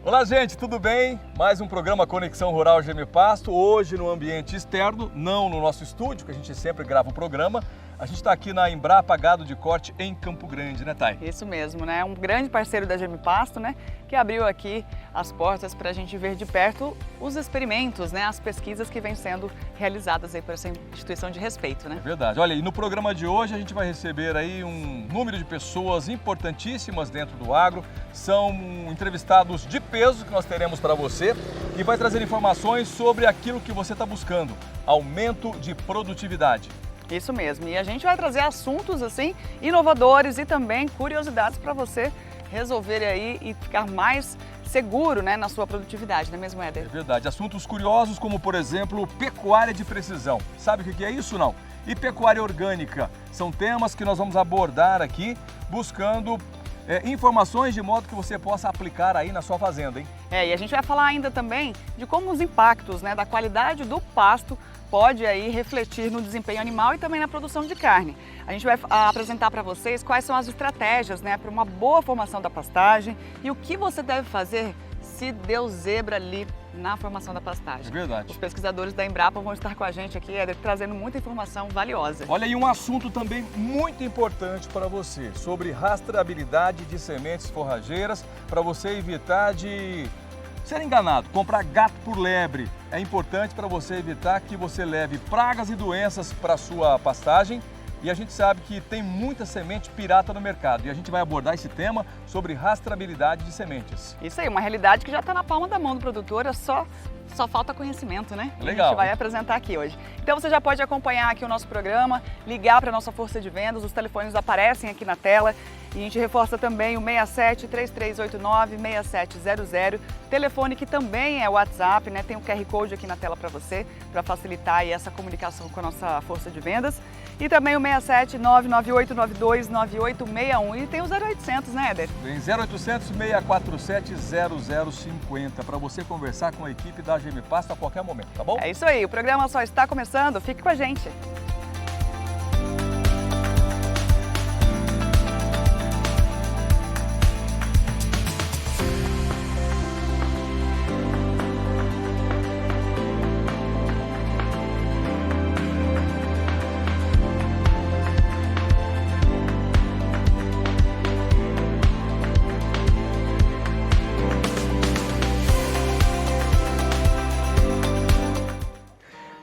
Olá, gente, tudo bem? Mais um programa Conexão Rural GM Pasto, hoje no ambiente externo, não no nosso estúdio, que a gente sempre grava o programa. A gente está aqui na Embrapa Gado de Corte em Campo Grande, né, Thay? Isso mesmo, né? Um grande parceiro da GM Pasto, né? Que abriu aqui as portas para a gente ver de perto os experimentos, né? As pesquisas que vêm sendo realizadas aí por essa instituição de respeito, né? É verdade. Olha, e no programa de hoje a gente vai receber aí um número de pessoas importantíssimas dentro do agro. São entrevistados de peso que nós teremos para você e vai trazer informações sobre aquilo que você está buscando, aumento de produtividade. Isso mesmo, e a gente vai trazer assuntos assim inovadores e também curiosidades para você resolver aí e ficar mais seguro, né, na sua produtividade, não é mesmo, Éder? É verdade, assuntos curiosos como, por exemplo, pecuária de precisão. Sabe o que é isso, não? E pecuária orgânica, são temas que nós vamos abordar aqui buscando informações de modo que você possa aplicar aí na sua fazenda, hein? E a gente vai falar ainda também de como os impactos, né, da qualidade do pasto pode aí refletir no desempenho animal e também na produção de carne. A gente vai apresentar para vocês quais são as estratégias, né, para uma boa formação da pastagem e o que você deve fazer se deu zebra ali na formação da pastagem. É verdade. Os pesquisadores da Embrapa vão estar com a gente aqui, Éder, trazendo muita informação valiosa. Olha, e um assunto também muito importante para você, sobre rastreabilidade de sementes forrageiras, para você evitar de ser enganado, comprar gato por lebre. É importante para você evitar que você leve pragas e doenças para a sua pastagem. E a gente sabe que tem muita semente pirata no mercado e a gente vai abordar esse tema sobre rastreabilidade de sementes. Isso aí, uma realidade que já está na palma da mão do produtor, só falta conhecimento, né? Legal. A gente vai apresentar aqui hoje. Então você já pode acompanhar aqui o nosso programa, ligar para a nossa força de vendas, os telefones aparecem aqui na tela. E a gente reforça também o 67 3389 6700, telefone que também é WhatsApp, né? Tem o QR Code aqui na tela para você, para facilitar aí essa comunicação com a nossa força de vendas. E também o 67 998 92 9861. E tem o 0800, né, Éder? Tem 0800 647 0050 para você conversar com a equipe da GM Pasto a qualquer momento, tá bom? É isso aí, o programa só está começando, fique com a gente.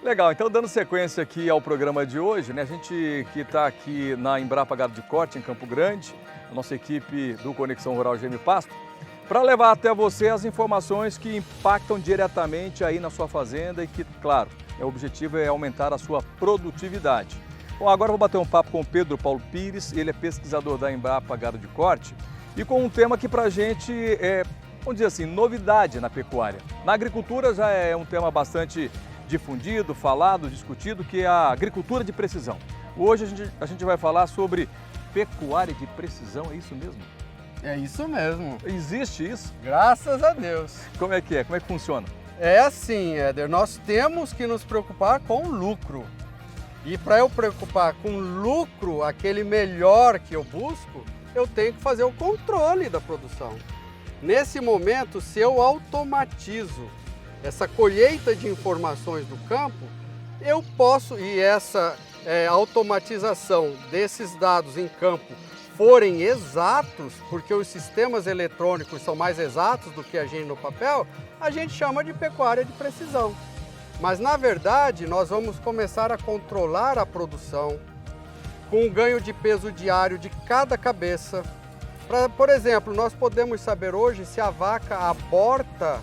Legal, então dando sequência aqui ao programa de hoje, né? A gente que está aqui na Embrapa Gado de Corte, em Campo Grande, a nossa equipe do Conexão Rural GM Pasto, para levar até você as informações que impactam diretamente aí na sua fazenda e que, claro, o objetivo é aumentar a sua produtividade. Bom, agora eu vou bater um papo com o Pedro Paulo Pires, ele é pesquisador da Embrapa Gado de Corte e com um tema que para a gente é, vamos dizer assim, novidade na pecuária. Na agricultura já é um tema bastante difundido, falado, discutido, que é a agricultura de precisão. Hoje a gente vai falar sobre pecuária de precisão, é isso mesmo? É isso mesmo. Existe isso? Graças a Deus. Como é que é? Como é que funciona? É assim, Éder, nós temos que nos preocupar com o lucro. E para eu preocupar com o lucro, aquele melhor que eu busco, eu tenho que fazer o controle da produção. Nesse momento, se eu automatizo essa colheita de informações do campo, eu posso, e essa automatização desses dados em campo forem exatos, porque os sistemas eletrônicos são mais exatos do que a gente no papel, a gente chama de pecuária de precisão. Mas na verdade, nós vamos começar a controlar a produção com o ganho de peso diário de cada cabeça. Por exemplo, nós podemos saber hoje se a vaca aborta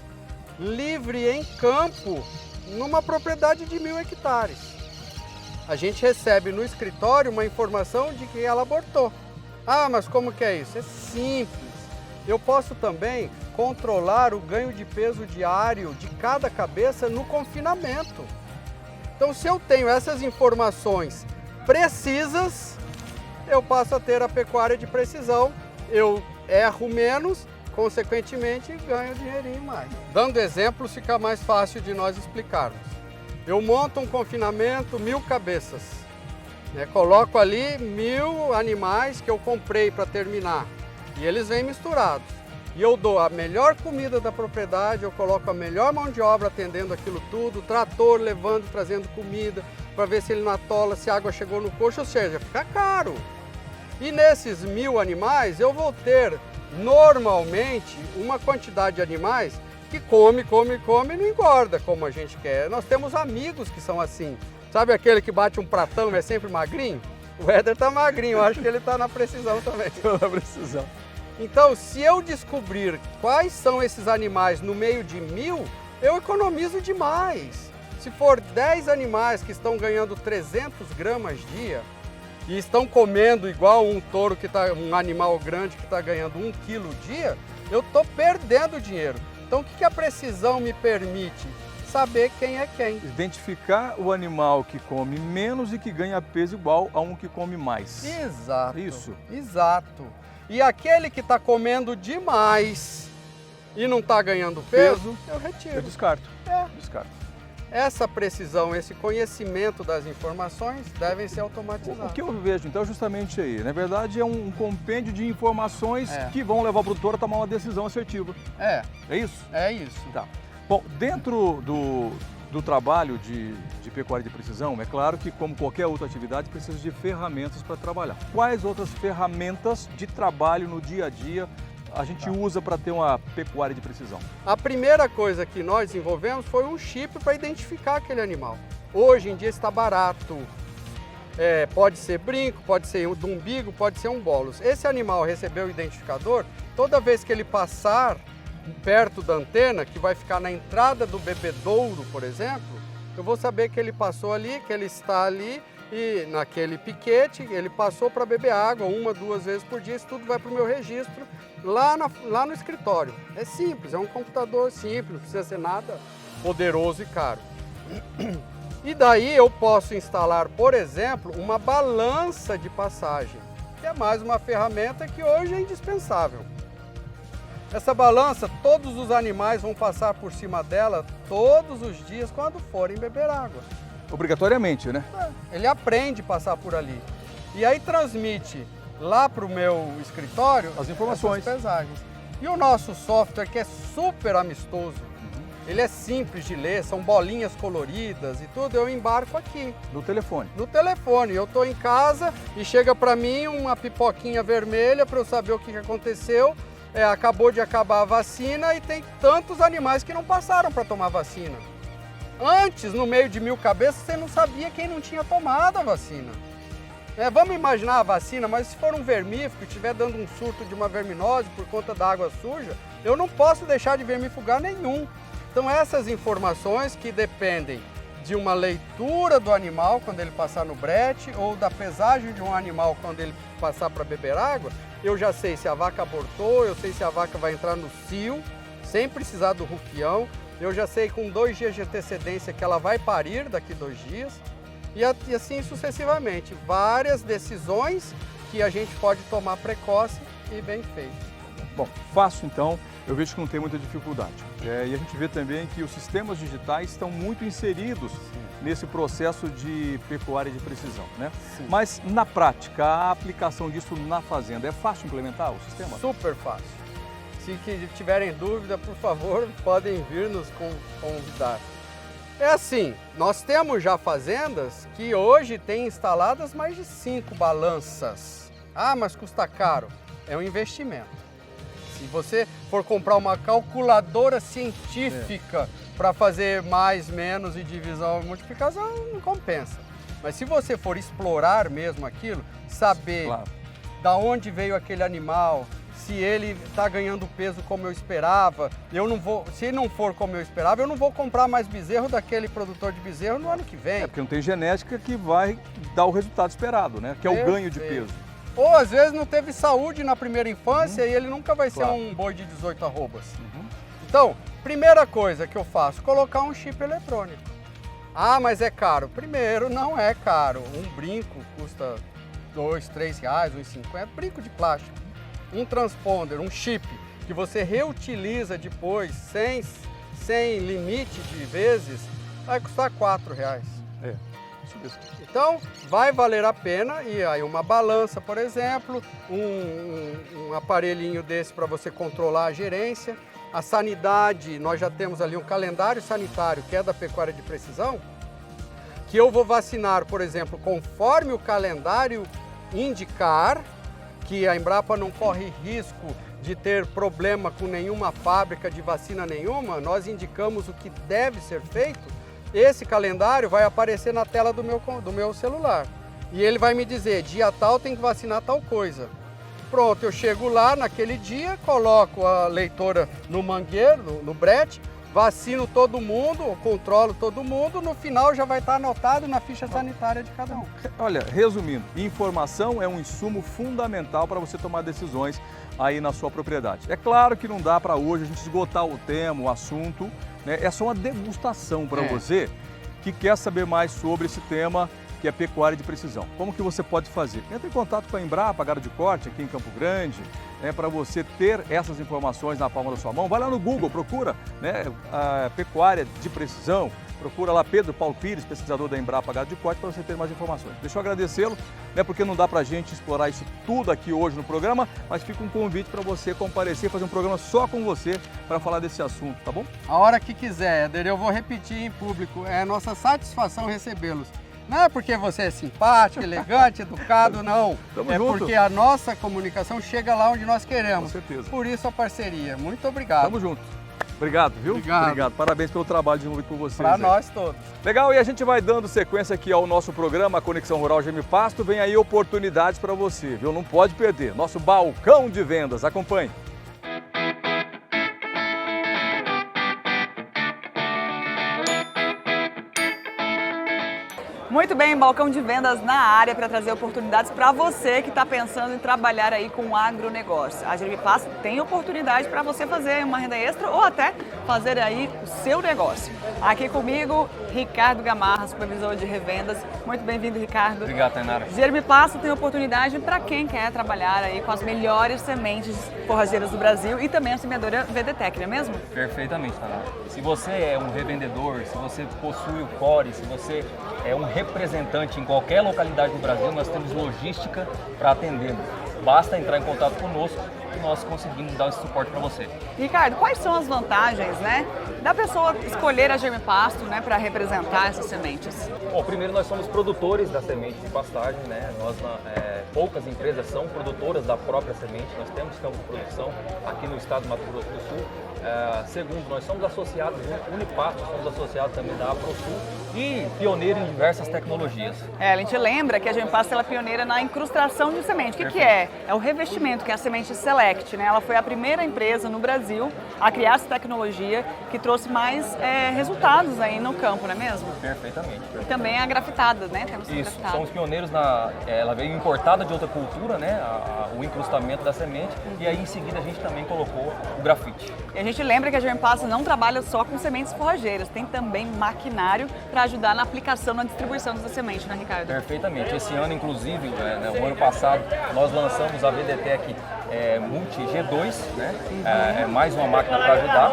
livre em campo, numa propriedade de 1000 hectares. A gente recebe no escritório uma informação de que ela abortou. Ah, mas como que é isso? É simples. Eu posso também controlar o ganho de peso diário de cada cabeça no confinamento. Então, se eu tenho essas informações precisas, eu passo a ter a pecuária de precisão, eu erro menos, consequentemente ganho dinheirinho mais. Dando exemplos, fica mais fácil de nós explicarmos. Eu monto um confinamento 1000 cabeças, coloco ali 1000 animais que eu comprei para terminar e eles vêm misturados. e eu dou a melhor comida da propriedade, eu coloco a melhor mão de obra atendendo aquilo tudo, trator levando, trazendo comida, para ver se ele não atola, se a água chegou no coxo, ou seja, fica caro. E nesses 1000 animais, eu vou ter normalmente uma quantidade de animais que come e não engorda como a gente quer. Nós temos amigos que são assim. Sabe aquele que bate um pratão e é sempre magrinho? O Éder tá magrinho, eu acho que ele tá na precisão também. Na precisão. Então, se eu descobrir quais são esses animais no meio de 1000, eu economizo demais. Se for 10 animais que estão ganhando 300 gramas dia e estão comendo igual um touro um animal grande que está ganhando 1 quilo dia, eu estou perdendo dinheiro. Então, o que a precisão me permite? Saber quem é quem. Identificar o animal que come menos e que ganha peso igual a um que come mais. Exato. Isso. Exato. E aquele que está comendo demais e não está ganhando peso, eu retiro. Eu descarto. Descarto. Essa precisão, esse conhecimento das informações devem ser automatizados. O que eu vejo, então, é justamente aí. Na verdade, é um compêndio de informações que vão levar o produtor a tomar uma decisão assertiva. É isso? É isso. Tá. Bom, dentro do trabalho de pecuária de precisão, é claro que, como qualquer outra atividade, precisa de ferramentas para trabalhar. Quais outras ferramentas de trabalho no dia a dia a gente usa para ter uma pecuária de precisão? A primeira coisa que nós desenvolvemos foi um chip para identificar aquele animal. Hoje em dia está barato. Pode ser brinco, pode ser do umbigo, pode ser um bolos. Esse animal recebeu o identificador, toda vez que ele passar perto da antena, que vai ficar na entrada do bebedouro, por exemplo, eu vou saber que ele passou ali, que ele está ali e naquele piquete, ele passou para beber água 1, 2 vezes por dia, isso tudo vai para o meu registro lá no escritório. É simples, é um computador simples, não precisa ser nada poderoso e caro. E daí eu posso instalar, por exemplo, uma balança de passagem, que é mais uma ferramenta que hoje é indispensável. Essa balança, todos os animais vão passar por cima dela todos os dias quando forem beber água. Obrigatoriamente, né? Ele aprende a passar por ali. E aí transmite lá para o meu escritório as informações. Essas pesagens. E o nosso software, que é super amistoso, ele é simples de ler, são bolinhas coloridas e tudo, eu embarco aqui. No telefone? No telefone. Eu estou em casa e chega para mim uma pipoquinha vermelha para eu saber o que aconteceu. Acabou de acabar a vacina e tem tantos animais que não passaram para tomar vacina. Antes, no meio de 1000 cabeças, você não sabia quem não tinha tomado a vacina. Vamos imaginar a vacina, mas se for um vermífugo e estiver dando um surto de uma verminose por conta da água suja, eu não posso deixar de vermifugar nenhum. Então essas informações que dependem de uma leitura do animal quando ele passar no brete ou da pesagem de um animal quando ele passar para beber água, eu já sei se a vaca abortou, eu sei se a vaca vai entrar no cio, sem precisar do rufião, eu já sei com 2 dias de antecedência que ela vai parir daqui 2 dias e assim sucessivamente. Várias decisões que a gente pode tomar precoce e bem feito. Bom, fácil então, eu vejo que não tem muita dificuldade. E a gente vê também que os sistemas digitais estão muito inseridos nesse processo de pecuária de precisão, né? Sim. Mas na prática, a aplicação disso na fazenda, é fácil implementar o sistema? Super fácil. Se tiverem dúvida, por favor, podem vir nos convidar. É assim, nós temos já fazendas que hoje têm instaladas mais de 5 balanças. Ah, mas custa caro. É um investimento. Se você for comprar uma calculadora científica para fazer mais, menos e divisão e multiplicação, não compensa. Mas se você for explorar mesmo aquilo, saber da onde veio aquele animal, se ele está ganhando peso como eu esperava, se não for como eu esperava, eu não vou comprar mais bezerro daquele produtor de bezerro no ano que vem. Porque não tem genética que vai dar o resultado esperado, né? Que é o ganho de peso. Ou às vezes não teve saúde na primeira infância e ele nunca vai ser um boi de 18 arrobas. Então, primeira coisa que eu faço, colocar um chip eletrônico. Ah, mas é caro. Primeiro, não é caro. Um brinco custa R$2, R$3, R$1,50, brinco de plástico. Um transponder, um chip, que você reutiliza depois, sem limite de vezes, vai custar R$4. Isso mesmo. Então, vai valer a pena, e aí uma balança, por exemplo, um aparelhinho desse para você controlar a gerência, a sanidade, nós já temos ali um calendário sanitário que é da pecuária de precisão, que eu vou vacinar, por exemplo, conforme o calendário indicar, que a Embrapa não corre risco de ter problema com nenhuma fábrica de vacina nenhuma, nós indicamos o que deve ser feito. Esse calendário vai aparecer na tela do meu celular. E ele vai me dizer, dia tal tem que vacinar tal coisa. Pronto, eu chego lá naquele dia, coloco a leitora no mangueiro, no brete, vacino todo mundo, controlo todo mundo, no final já vai estar anotado na ficha sanitária de cada um. Olha, resumindo, informação é um insumo fundamental para você tomar decisões aí na sua propriedade. É claro que não dá para hoje a gente esgotar o tema, o assunto, né? É só uma degustação para você que quer saber mais sobre esse tema, que é pecuária de precisão. Como que você pode fazer? Entre em contato com a Embrapa Gado de Corte, aqui em Campo Grande, para você ter essas informações na palma da sua mão. Vai lá no Google, procura a pecuária de precisão, procura lá Pedro Paulo Pires, pesquisador da Embrapa Gado de Corte, para você ter mais informações. Deixa eu agradecê-lo, porque não dá para a gente explorar isso tudo aqui hoje no programa, mas fica um convite para você comparecer, fazer um programa só com você para falar desse assunto, tá bom? A hora que quiser, Éder, eu vou repetir em público, é nossa satisfação recebê-los. Não é porque você é simpático, elegante, educado, não. Tamo é junto. Porque a nossa comunicação chega lá onde nós queremos. Com certeza. Por isso a parceria. Muito obrigado. Tamo junto. Obrigado, viu? Obrigado. Parabéns pelo trabalho desenvolvido por vocês. Para nós todos. Legal, e a gente vai dando sequência aqui ao nosso programa Conexão Rural GM Pasto. Vem aí oportunidades para você, viu? Não pode perder. Nosso balcão de vendas. Acompanhe. Muito bem, balcão de vendas na área para trazer oportunidades para você que está pensando em trabalhar aí com agronegócio. A GM Pasto tem oportunidade para você fazer uma renda extra ou até fazer aí o seu negócio. Aqui comigo, Ricardo Gamarra, supervisor de revendas. Muito bem-vindo, Ricardo. Obrigado, Tainara. GM Pasto tem oportunidade para quem quer trabalhar aí com as melhores sementes forrageiras do Brasil e também a semeadora VDTEC, não é mesmo? Perfeitamente, Tainara. Se você é um revendedor, se você possui o core, se você é um representante em qualquer localidade do Brasil, nós temos logística para atendê-lo. Basta entrar em contato conosco e nós conseguimos dar esse suporte para você. Ricardo, quais são as vantagens, da pessoa escolher a GM Pasto, para representar essas sementes? Bom, primeiro nós somos produtores da semente de pastagem, poucas empresas são produtoras da própria semente, nós temos campo de produção aqui no estado do Mato Grosso do Sul. Segundo, nós somos associados do Unipasto, somos associados também da AproSul e pioneiro em diversas tecnologias. A gente lembra que a GM Pasto é pioneira na incrustação de semente. O que é? É o revestimento, que é a semente Select. Ela foi a primeira empresa no Brasil a criar essa tecnologia que trouxe mais resultados aí no campo, não é mesmo? Perfeitamente. E também a grafitada, Temos Isso, grafitada. somos pioneiros ela veio importada de outra cultura, o incrustamento da semente, e aí em seguida a gente também colocou o grafite. E a gente lembra que a GM Pasto não trabalha só com sementes forrageiras, tem também maquinário para ajudar na aplicação, na distribuição dessa semente, né, Ricardo? Perfeitamente. Esse ano, inclusive, o ano passado, nós lançamos a VDTEC Multi G2, é mais uma máquina para ajudar.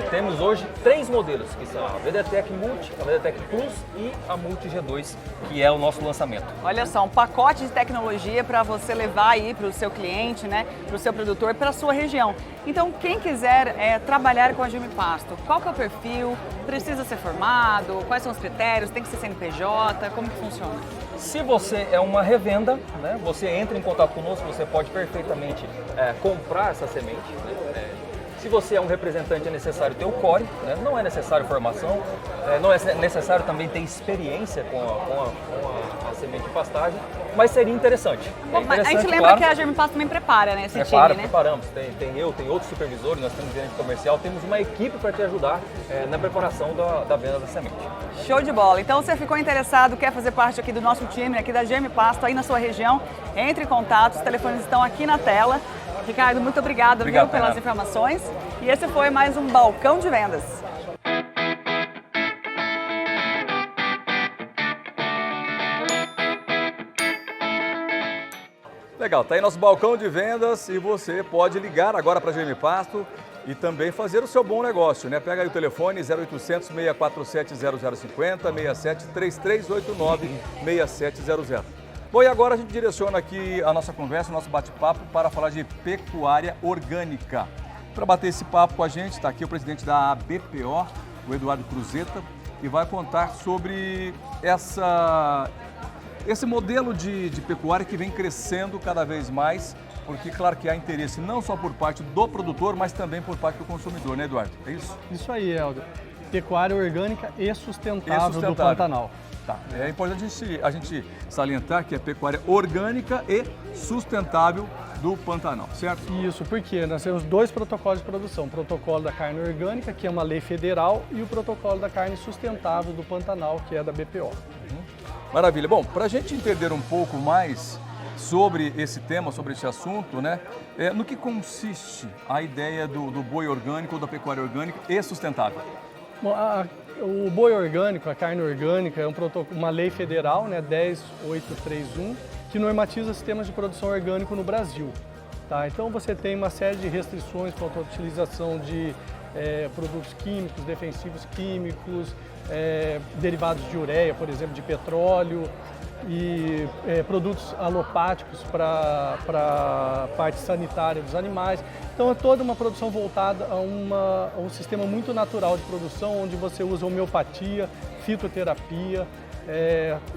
Temos hoje 3 modelos, que são a VDTEC Multi, a VDTEC Plus e a Multi G2, que é o nosso lançamento. Olha só, um pacote de tecnologia para você levar aí para o seu cliente, para o seu produtor, para a sua região. Então, quem quiser trabalhar com a GM Pasto, qual que é o perfil? Precisa ser formado? Quais são os critérios? Tem que ser CNPJ? Como que funciona? Se você é uma revenda, você entra em contato conosco, você pode perfeitamente comprar essa semente. Se você é um representante, é necessário ter o core, não é necessário formação, não é necessário também ter experiência com a semente de pastagem, mas seria interessante. Bom, mas a gente lembra que a GM Pasto também prepara, esse time, Preparamos. Tem outros supervisores, nós temos gerente comercial, temos uma equipe para te ajudar na preparação da venda da semente. Show de bola! Então, você ficou interessado, quer fazer parte aqui do nosso time, aqui da GM Pasto, aí na sua região, entre em contato, os telefones estão aqui na tela. Ricardo, muito obrigado pelas informações. E esse foi mais um Balcão de Vendas. Legal, tá aí nosso balcão de vendas e você pode ligar agora para a GM Pasto e também fazer o seu bom negócio, né? Pega aí o telefone 0800 647 0050 67 3389 6700. Bom, e agora a gente direciona aqui a nossa conversa, o nosso bate-papo para falar de pecuária orgânica. Para bater esse papo com a gente, está aqui o presidente da ABPO, o Eduardo Cruzeta, que vai contar sobre esse modelo de pecuária que vem crescendo cada vez mais, porque claro que há interesse não só por parte do produtor, mas também por parte do consumidor, né, Eduardo? É isso? Isso aí, Helder. Pecuária orgânica e sustentável do Pantanal. Tá. É importante a gente salientar que é pecuária orgânica e sustentável do Pantanal, certo? Isso, porque nós temos 2 protocolos de produção. O protocolo da carne orgânica, que é uma lei federal, e o protocolo da carne sustentável do Pantanal, que é da BPO. Maravilha. Bom, para a gente entender um pouco mais sobre esse tema, sobre esse assunto, né? No que consiste a ideia do boi orgânico ou da pecuária orgânica e sustentável? Bom, o boi orgânico, a carne orgânica, é uma lei federal, né, 10831, que normatiza sistemas de produção orgânico no Brasil. Tá? Então você tem uma série de restrições quanto à utilização de produtos químicos, defensivos químicos, derivados de ureia, por exemplo, de petróleo, e produtos alopáticos para a parte sanitária dos animais. Então é toda uma produção voltada a um sistema muito natural de produção, onde você usa homeopatia, fitoterapia,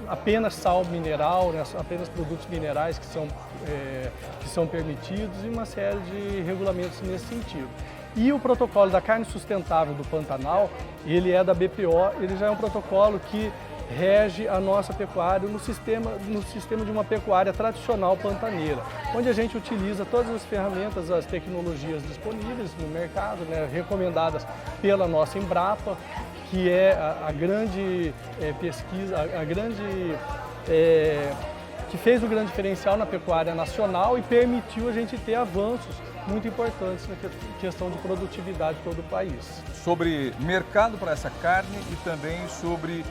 apenas sal mineral, né, apenas produtos minerais que são permitidos e uma série de regulamentos nesse sentido. E o protocolo da carne sustentável do Pantanal, ele é da BPO, ele já é um protocolo que rege a nossa pecuária no sistema de uma pecuária tradicional pantaneira, onde a gente utiliza todas as ferramentas, as tecnologias disponíveis no mercado, né, recomendadas pela nossa Embrapa, que é a grande pesquisa, que fez o grande diferencial na pecuária nacional e permitiu a gente ter avanços muito importantes na questão de produtividade para todo o país. Sobre mercado para essa carne e também sobre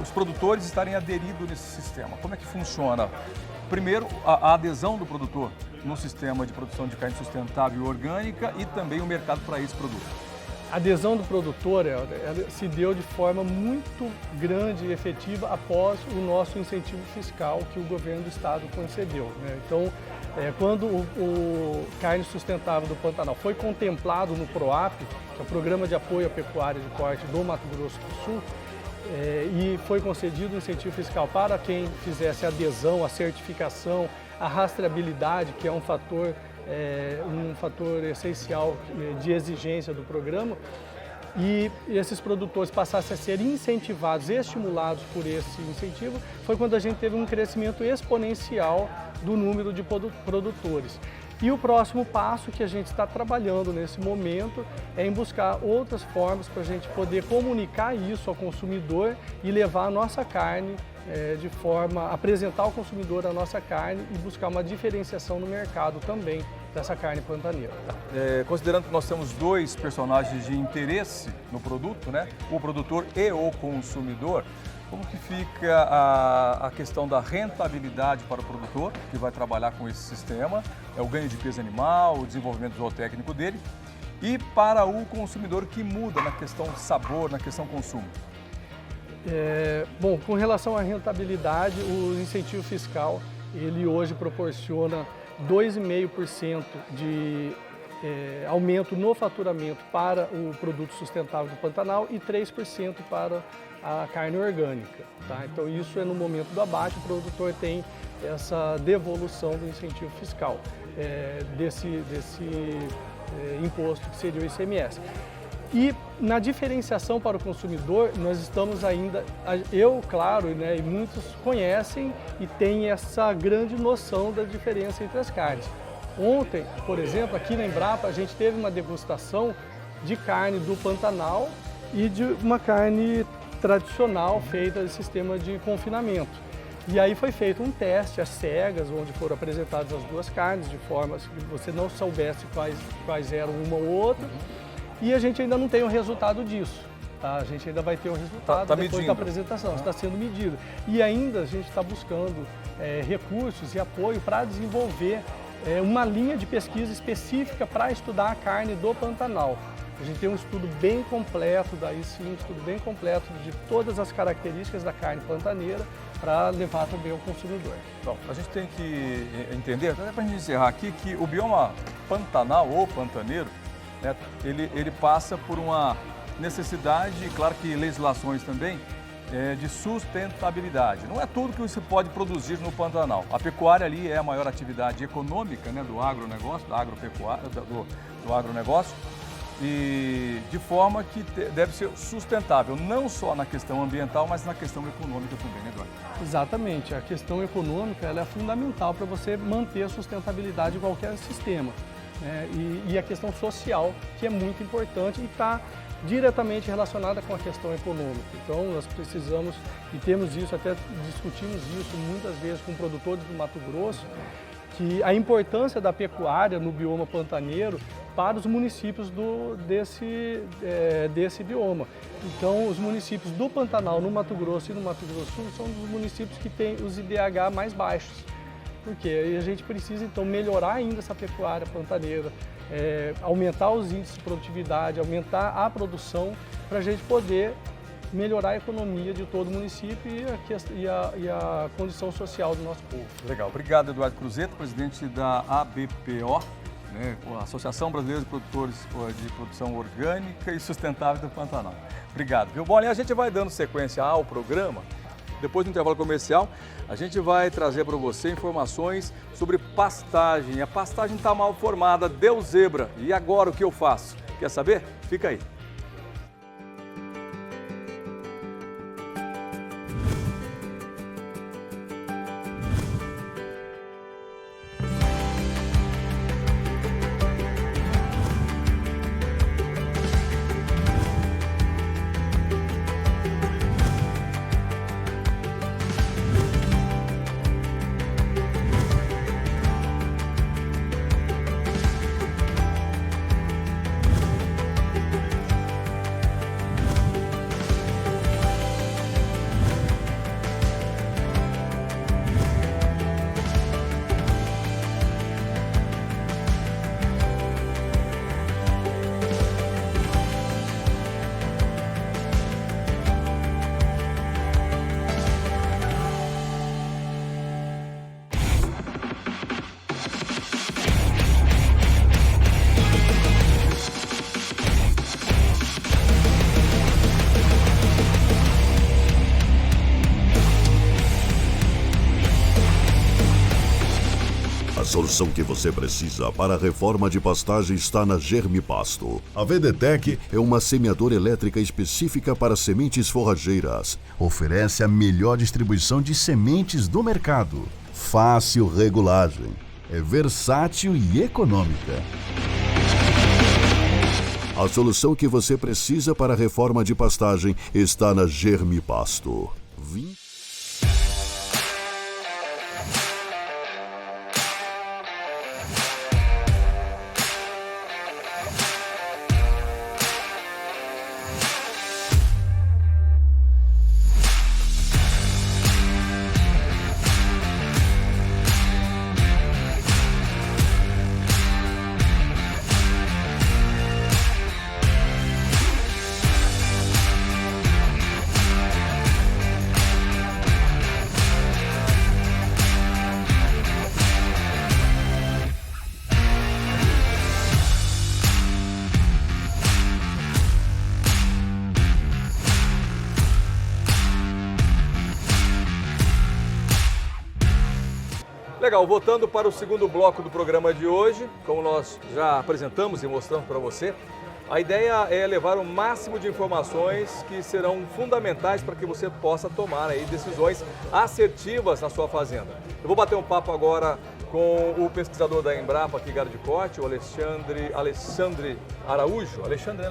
os produtores estarem aderidos nesse sistema. Como é que funciona? Primeiro, a adesão do produtor no sistema de produção de carne sustentável e orgânica e também o mercado para esse produto. A adesão do produtor ela se deu de forma muito grande e efetiva após o nosso incentivo fiscal que o governo do estado concedeu, né? Então, quando o Carne Sustentável do Pantanal foi contemplado no PROAP, que é o Programa de Apoio à Pecuária de Corte do Mato Grosso do Sul, e foi concedido um incentivo fiscal para quem fizesse a adesão, a certificação, a rastreabilidade, que é um fator essencial de exigência do programa, e esses produtores passassem a ser incentivados, estimulados por esse incentivo, foi quando a gente teve um crescimento exponencial do número de produtores. E o próximo passo que a gente está trabalhando nesse momento é em buscar outras formas para a gente poder comunicar isso ao consumidor e levar a nossa carne apresentar ao consumidor a nossa carne e buscar uma diferenciação no mercado também dessa carne pantaneira. Considerando que nós temos 2 personagens de interesse no produto, né? O produtor e o consumidor, como que fica a questão da rentabilidade para o produtor, que vai trabalhar com esse sistema, o ganho de peso animal, o desenvolvimento zootécnico dele, e para o consumidor que muda na questão sabor, na questão consumo? Bom, com relação à rentabilidade, o incentivo fiscal, ele hoje proporciona 2,5% de aumento no faturamento para o produto sustentável do Pantanal e 3% para a carne orgânica. Tá? Então isso é no momento do abate, o produtor tem essa devolução do incentivo fiscal, desse imposto que seria o ICMS. E na diferenciação para o consumidor, nós estamos ainda, claro, né, e muitos conhecem e têm essa grande noção da diferença entre as carnes. Ontem, por exemplo, aqui na Embrapa, a gente teve uma degustação de carne do Pantanal e de uma carne tradicional feita de sistema de confinamento. E aí foi feito um teste às cegas, onde foram apresentadas as 2 carnes, de forma que você não soubesse quais eram uma ou outra. E a gente ainda não tem o resultado disso. Tá? A gente ainda vai ter o resultado depois da apresentação, está sendo medido. E ainda a gente está buscando recursos e apoio para desenvolver uma linha de pesquisa específica para estudar a carne do Pantanal. A gente tem um estudo bem completo, daí sim, um estudo bem completo de todas as características da carne pantaneira para levar também ao consumidor. Bom, a gente tem que entender, até para a gente encerrar aqui, que o bioma pantanal ou pantaneiro, né, ele passa por uma necessidade, e claro que legislações também, de sustentabilidade. Não é tudo que se pode produzir no Pantanal. A pecuária ali é a maior atividade econômica, né, do agronegócio, da agropecuária, do agronegócio, e de forma que deve ser sustentável, não só na questão ambiental, mas na questão econômica também, né, Eduardo? Exatamente, a questão econômica ela é fundamental para você manter a sustentabilidade de qualquer sistema, né? E a questão social, que é muito importante e está diretamente relacionada com a questão econômica. Então nós precisamos, e temos isso, até discutimos isso muitas vezes com produtores do Mato Grosso, que a importância da pecuária no bioma pantaneiro para os municípios desse bioma. Então, os municípios do Pantanal, no Mato Grosso e no Mato Grosso do Sul, são os municípios que têm os IDH mais baixos. Por quê? E a gente precisa, então, melhorar ainda essa pecuária pantaneira, aumentar os índices de produtividade, aumentar a produção, para a gente poder melhorar a economia de todo o município e a condição social do nosso povo. Legal. Obrigado, Eduardo Cruzeto, presidente da ABPO, né, a Associação Brasileira de Produtores de Produção Orgânica e Sustentável do Pantanal. Obrigado. Viu? Bom, a gente vai dando sequência ao programa. Depois do intervalo comercial, a gente vai trazer para você informações sobre pastagem. A pastagem está mal formada, deu zebra. E agora o que eu faço? Quer saber? Fica aí. A solução que você precisa para a reforma de pastagem está na Germipasto. A VDTEC é uma semeadora elétrica específica para sementes forrageiras. Oferece a melhor distribuição de sementes do mercado. Fácil regulagem. É versátil e econômica. A solução que você precisa para a reforma de pastagem está na Germipasto. Legal, voltando para o segundo bloco do programa de hoje, como nós já apresentamos e mostramos para você, a ideia é levar o máximo de informações que serão fundamentais para que você possa tomar aí decisões assertivas na sua fazenda. Eu vou bater um papo agora com o pesquisador da Embrapa aqui, Gado de Corte, o Alexandre Araújo. Alexandre.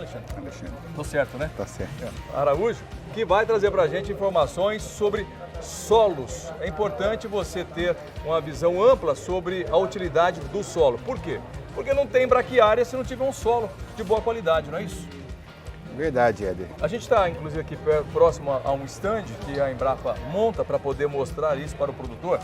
Tô certo, né? Tá certo. Araújo, que vai trazer para a gente informações sobre solos. É importante você ter uma visão ampla sobre a utilidade do solo. Por quê? Porque não tem braquiária se não tiver um solo de boa qualidade, não é isso? Verdade, Éder. A gente está, inclusive, aqui próximo a um stand que a Embrapa monta para poder mostrar isso para o produtor.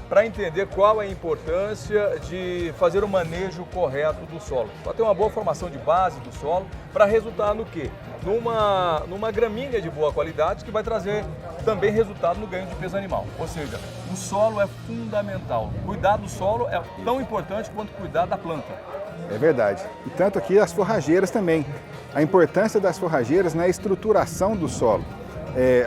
para entender qual é a importância de fazer o manejo correto do solo. Para ter uma boa formação de base do solo, para resultar no quê? Numa gramínea de boa qualidade que vai trazer também resultado no ganho de peso animal. Ou seja, o solo é fundamental. Cuidar do solo é tão importante quanto cuidar da planta. É verdade. E tanto aqui as forrageiras também. A importância das forrageiras na estruturação do solo.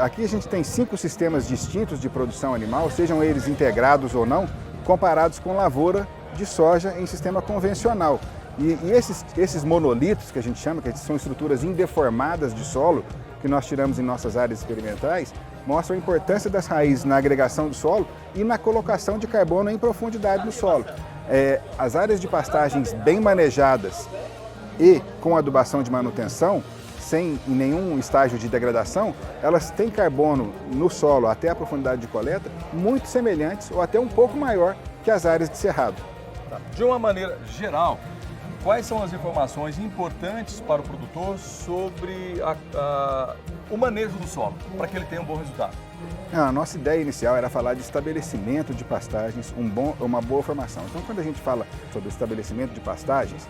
Aqui a gente tem 5 sistemas distintos de produção animal, sejam eles integrados ou não, comparados com lavoura de soja em sistema convencional. E esses monolitos que a gente chama, que são estruturas indeformadas de solo, que nós tiramos em nossas áreas experimentais, mostram a importância das raízes na agregação do solo e na colocação de carbono em profundidade no solo. As áreas de pastagens bem manejadas e com adubação de manutenção, sem nenhum estágio de degradação, elas têm carbono no solo até a profundidade de coleta muito semelhantes ou até um pouco maior que as áreas de cerrado. De uma maneira geral, quais são as informações importantes para o produtor sobre o manejo do solo, para que ele tenha um bom resultado? A nossa ideia inicial era falar de estabelecimento de pastagens, uma boa formação. Então, quando a gente fala sobre estabelecimento de pastagens,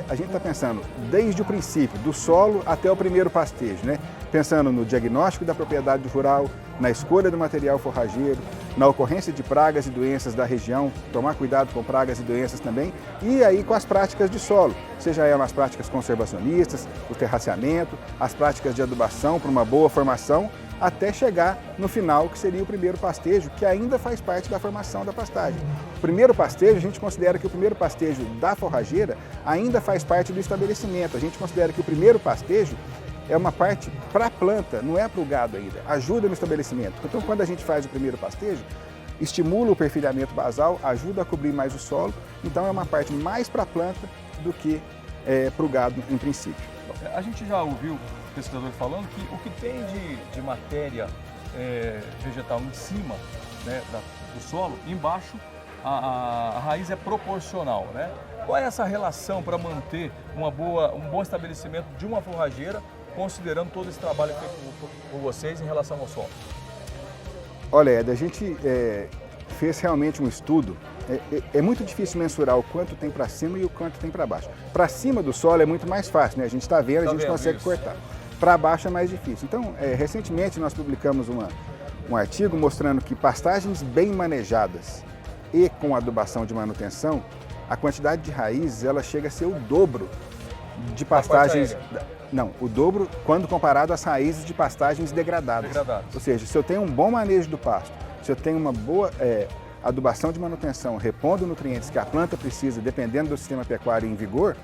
a gente está pensando desde o princípio, do solo até o primeiro pastejo, né? Pensando no diagnóstico da propriedade rural, na escolha do material forrageiro, na ocorrência de pragas e doenças da região, tomar cuidado com pragas e doenças também, e aí com as práticas de solo, seja elas as práticas conservacionistas, o terraceamento, as práticas de adubação para uma boa formação, até chegar no final, que seria o primeiro pastejo, que ainda faz parte da formação da pastagem. O primeiro pastejo, a gente considera que o primeiro pastejo da forrageira ainda faz parte do estabelecimento. A gente considera que o primeiro pastejo é uma parte para a planta, não é para o gado ainda, ajuda no estabelecimento. Então, quando a gente faz o primeiro pastejo, estimula o perfilhamento basal, ajuda a cobrir mais o solo, então é uma parte mais para a planta do que para o gado em princípio. A gente já ouviu pesquisadores falando que o que tem de matéria vegetal em cima, né, do solo, embaixo a raiz é proporcional, né? Qual é essa relação para manter um bom estabelecimento de uma forrageira, considerando todo esse trabalho feito por vocês em relação ao solo? Olha, Ed, a gente fez realmente um estudo. É muito difícil mensurar o quanto tem para cima e o quanto tem para baixo. Para cima do solo é muito mais fácil, né? A gente está vendo, a gente consegue isso. cortar. Para baixo é mais difícil. Então, recentemente nós publicamos um artigo mostrando que pastagens bem manejadas e com adubação de manutenção, a quantidade de raízes ela chega a ser o dobro de pastagens. Não, o dobro quando comparado às raízes de pastagens degradadas. Ou seja, se eu tenho um bom manejo do pasto, se eu tenho uma boa adubação de manutenção, repondo nutrientes que a planta precisa, dependendo do sistema pecuário em vigor,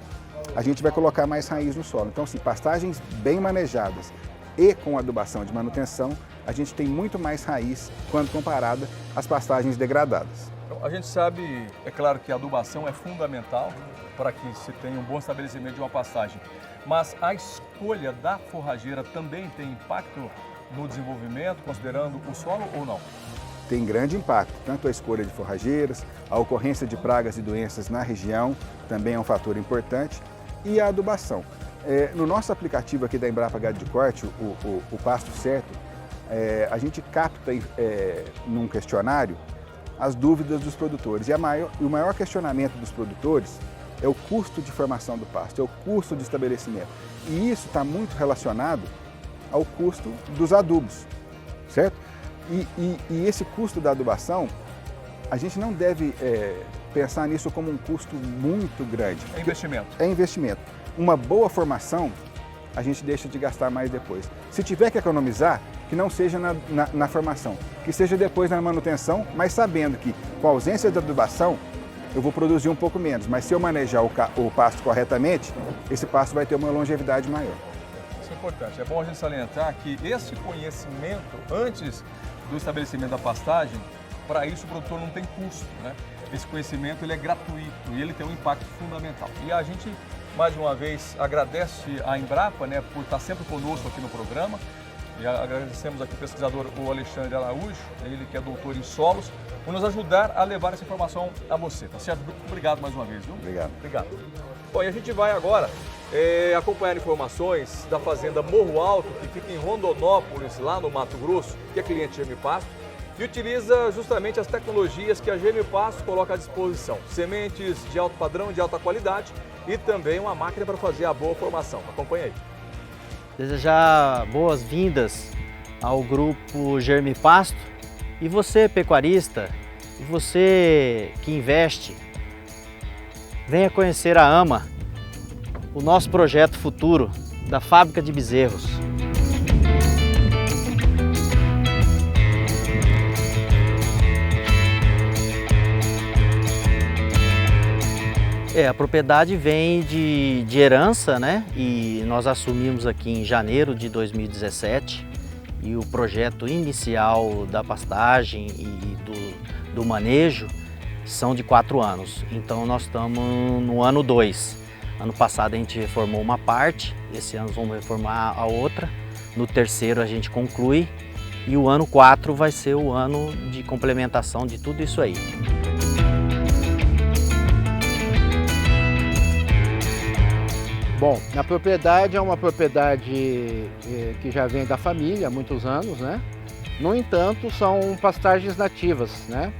a gente vai colocar mais raiz no solo. Então, assim, pastagens bem manejadas e com adubação de manutenção, a gente tem muito mais raiz quando comparada às pastagens degradadas. Então, a gente sabe, é claro que a adubação é fundamental para que se tenha um bom estabelecimento de uma pastagem, mas a escolha da forrageira também tem impacto no desenvolvimento, considerando o solo ou não? Tem grande impacto, tanto a escolha de forrageiras, a ocorrência de pragas e doenças na região também é um fator importante, e a adubação. No nosso aplicativo aqui da Embrapa Gado de Corte, o Pasto Certo, a gente capta num questionário as dúvidas dos produtores. E o maior questionamento dos produtores é o custo de formação do pasto, é o custo de estabelecimento. E isso está muito relacionado ao custo dos adubos, certo? E esse custo da adubação, a gente não deve pensar nisso como um custo muito grande. É investimento. É investimento. Uma boa formação, a gente deixa de gastar mais depois. Se tiver que economizar, que não seja na formação, que seja depois na manutenção, mas sabendo que com a ausência da adubação, eu vou produzir um pouco menos. Mas se eu manejar o pasto corretamente, esse pasto vai ter uma longevidade maior. Isso é importante. É bom a gente salientar que esse conhecimento, antes do estabelecimento da pastagem, para isso o produtor não tem custo, né? Esse conhecimento ele é gratuito e ele tem um impacto fundamental. E a gente, mais uma vez, agradece a Embrapa, né, por estar sempre conosco aqui no programa. E agradecemos aqui o pesquisador o Alexandre Araújo, ele que é doutor em solos, por nos ajudar a levar essa informação a você. Tá certo? Obrigado mais uma vez, viu? Obrigado. Obrigado. Bom, e a gente vai agora acompanhar informações da fazenda Morro Alto, que fica em Rondonópolis, lá no Mato Grosso, que é cliente de Germipasto. e utiliza justamente as tecnologias que a Germe Pasto coloca à disposição. Sementes de alto padrão, de alta qualidade e também uma máquina para fazer a boa formação. Acompanhe aí. Desejar boas-vindas ao grupo Germe Pasto. E você, pecuarista, e você que investe, venha conhecer a AMA, o nosso projeto futuro da fábrica de bezerros. A propriedade vem de herança, né? E nós assumimos aqui em janeiro de 2017 e o projeto inicial da pastagem e do manejo são de 4 anos. Então nós estamos no ano 2. Ano passado a gente reformou uma parte, esse ano vamos reformar a outra. No terceiro a gente conclui e o ano 4 vai ser o ano de complementação de tudo isso aí. Bom, a propriedade é uma propriedade que já vem da família há muitos anos, né? No entanto, são pastagens nativas, né?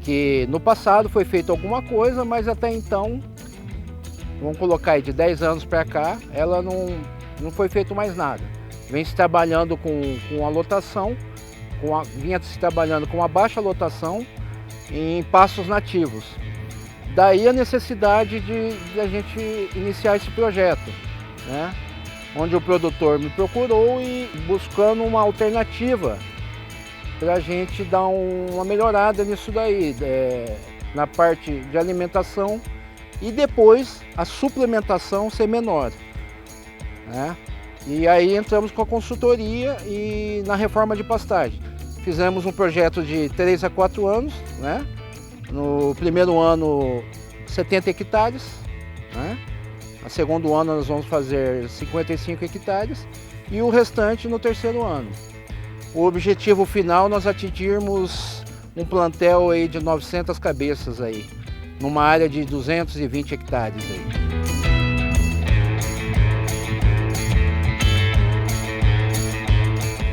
Que no passado foi feito alguma coisa, mas até então, vamos colocar aí de 10 anos para cá, ela não foi feito mais nada. Vem se trabalhando com a lotação, vinha se trabalhando com a baixa lotação em pastos nativos. Daí a necessidade de a gente iniciar esse projeto, né? Onde o produtor me procurou e buscando uma alternativa para a gente dar uma melhorada nisso daí, na parte de alimentação e depois a suplementação ser menor, né? E aí entramos com a consultoria e na reforma de pastagem. Fizemos um projeto de 3 a 4 anos, né? No primeiro ano, 70 hectares, né? No segundo ano nós vamos fazer 55 hectares e o restante no terceiro ano. O objetivo final nós atingirmos um plantel aí de 900 cabeças aí, numa área de 220 hectares aí.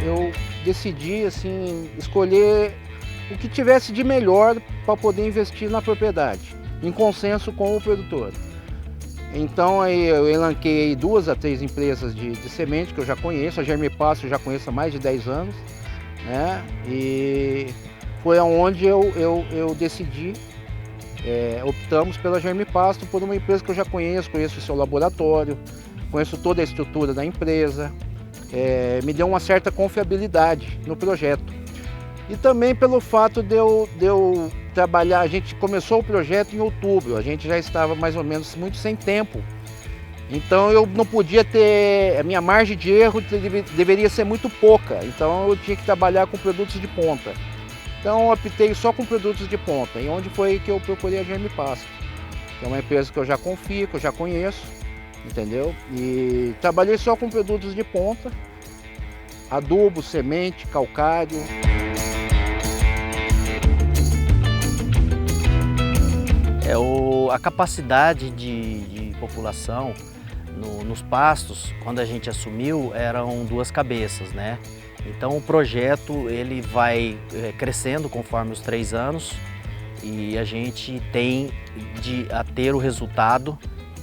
Eu decidi assim escolher o que tivesse de melhor para poder investir na propriedade, em consenso com o produtor. Então aí eu elenquei 2 a 3 empresas de semente que eu já conheço, a Germe Pasto eu já conheço há mais de 10 anos, né? E foi aonde eu decidi, optamos pela Germe Pasto por uma empresa que eu já conheço o seu laboratório, conheço toda a estrutura da empresa, me deu uma certa confiabilidade no projeto. E também pelo fato de eu trabalhar, a gente começou o projeto em outubro, a gente já estava mais ou menos muito sem tempo. Então eu não podia ter, a minha margem de erro deveria ser muito pouca, então eu tinha que trabalhar com produtos de ponta. Então eu optei só com produtos de ponta, e onde foi que eu procurei a Germe Pasto. Que é uma empresa que eu já confio, que eu já conheço, entendeu? E trabalhei só com produtos de ponta, adubo, semente, calcário. A capacidade de população nos pastos, quando a gente assumiu, eram 2 cabeças, né? Então o projeto ele vai crescendo conforme os 3 anos e a gente tem a ter o resultado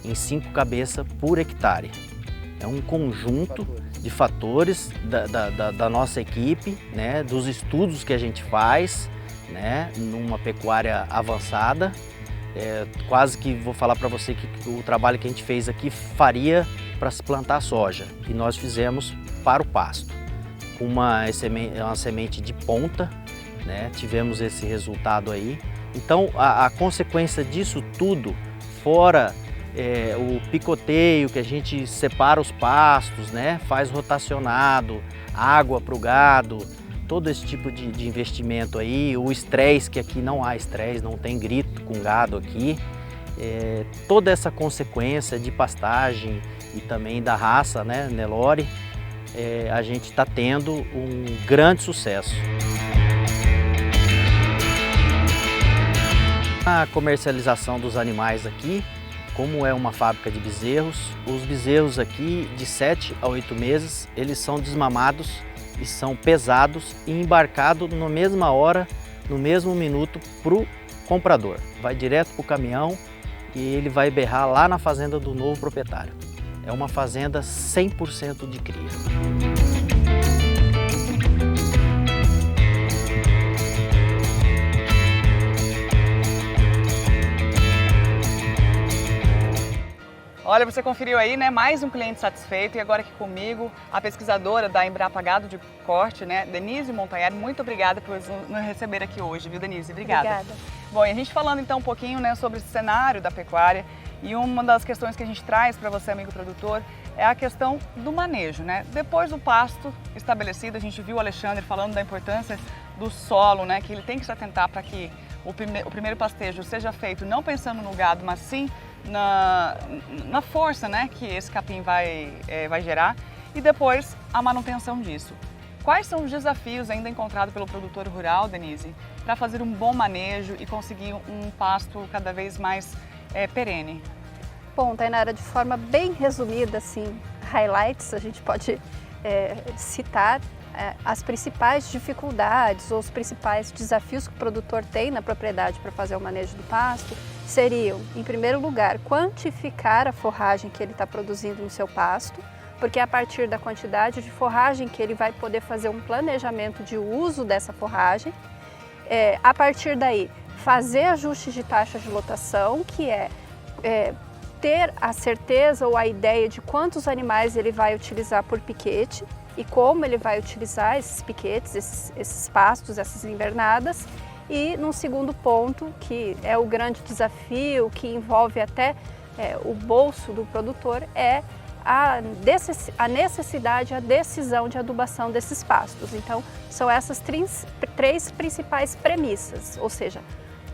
em 5 cabeças por hectare. É um conjunto de fatores da nossa equipe, né? Dos estudos que a gente faz, né? Numa pecuária avançada. Quase que vou falar para você que o trabalho que a gente fez aqui faria para se plantar soja e nós fizemos para o pasto. Uma semente de ponta, né? Tivemos esse resultado aí. Então a consequência disso tudo, fora o picoteio que a gente separa os pastos, né? Faz rotacionado, água para o gado, todo esse tipo de investimento aí, o estresse, que aqui não há estresse, não tem grito com gado aqui, toda essa consequência de pastagem e também da raça, né, Nelore, a gente está tendo um grande sucesso. A comercialização dos animais aqui, como é uma fábrica de bezerros, os bezerros aqui de 7 a 8 meses, eles são desmamados e são pesados e embarcados na mesma hora, no mesmo minuto para o comprador. Vai direto para o caminhão e ele vai berrar lá na fazenda do novo proprietário. É uma fazenda 100% de cria. Olha, você conferiu aí, né, mais um cliente satisfeito, e agora aqui comigo, a pesquisadora da Embrapa Gado de Corte, né, Denise Montanheri. Muito obrigada por nos receber aqui hoje, viu, Denise? Obrigada. Bom, e a gente falando então um pouquinho, né, sobre o cenário da pecuária, e uma das questões que a gente traz para você, amigo produtor, é a questão do manejo, né? Depois do pasto estabelecido, a gente viu o Alexandre falando da importância do solo, né, que ele tem que se atentar para que o primeiro pastejo seja feito não pensando no gado, mas sim na força, né, que esse capim vai gerar, e depois a manutenção disso. Quais são os desafios ainda encontrados pelo produtor rural, Denise, para fazer um bom manejo e conseguir um pasto cada vez mais perene? Bom, Tainara, de forma bem resumida, assim, highlights, a gente pode citar as principais dificuldades ou os principais desafios que o produtor tem na propriedade para fazer o manejo do pasto seriam, em primeiro lugar, quantificar a forragem que ele está produzindo no seu pasto, porque é a partir da quantidade de forragem que ele vai poder fazer um planejamento de uso dessa forragem. A partir daí, fazer ajustes de taxa de lotação, que é ter a certeza ou a ideia de quantos animais ele vai utilizar por piquete e como ele vai utilizar esses piquetes, esses pastos, essas invernadas. E num segundo ponto, que é o grande desafio, que envolve até o bolso do produtor, é a necessidade, a decisão de adubação desses pastos. Então, são essas três principais premissas, ou seja,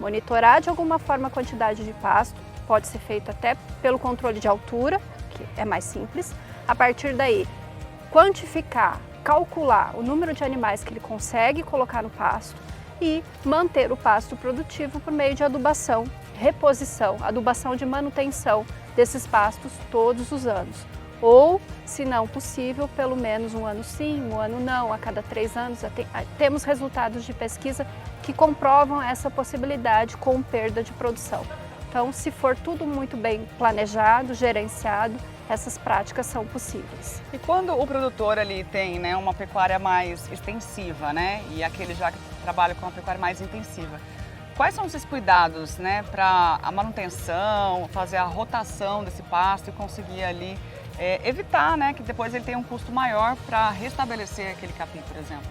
monitorar de alguma forma a quantidade de pasto, pode ser feito até pelo controle de altura, que é mais simples. A partir daí, quantificar, calcular o número de animais que ele consegue colocar no pasto e manter o pasto produtivo por meio de adubação, reposição, adubação de manutenção desses pastos todos os anos. Ou, se não possível, pelo menos um ano sim, um ano não, a cada 3 anos. Temos resultados de pesquisa que comprovam essa possibilidade com perda de produção. Então, se for tudo muito bem planejado, gerenciado, essas práticas são possíveis. E quando o produtor ali tem, né, uma pecuária mais extensiva, né, e aquele já que trabalha com uma pecuária mais intensiva, quais são esses cuidados, né, para a manutenção, fazer a rotação desse pasto e conseguir ali evitar, né, que depois ele tenha um custo maior para restabelecer aquele capim, por exemplo?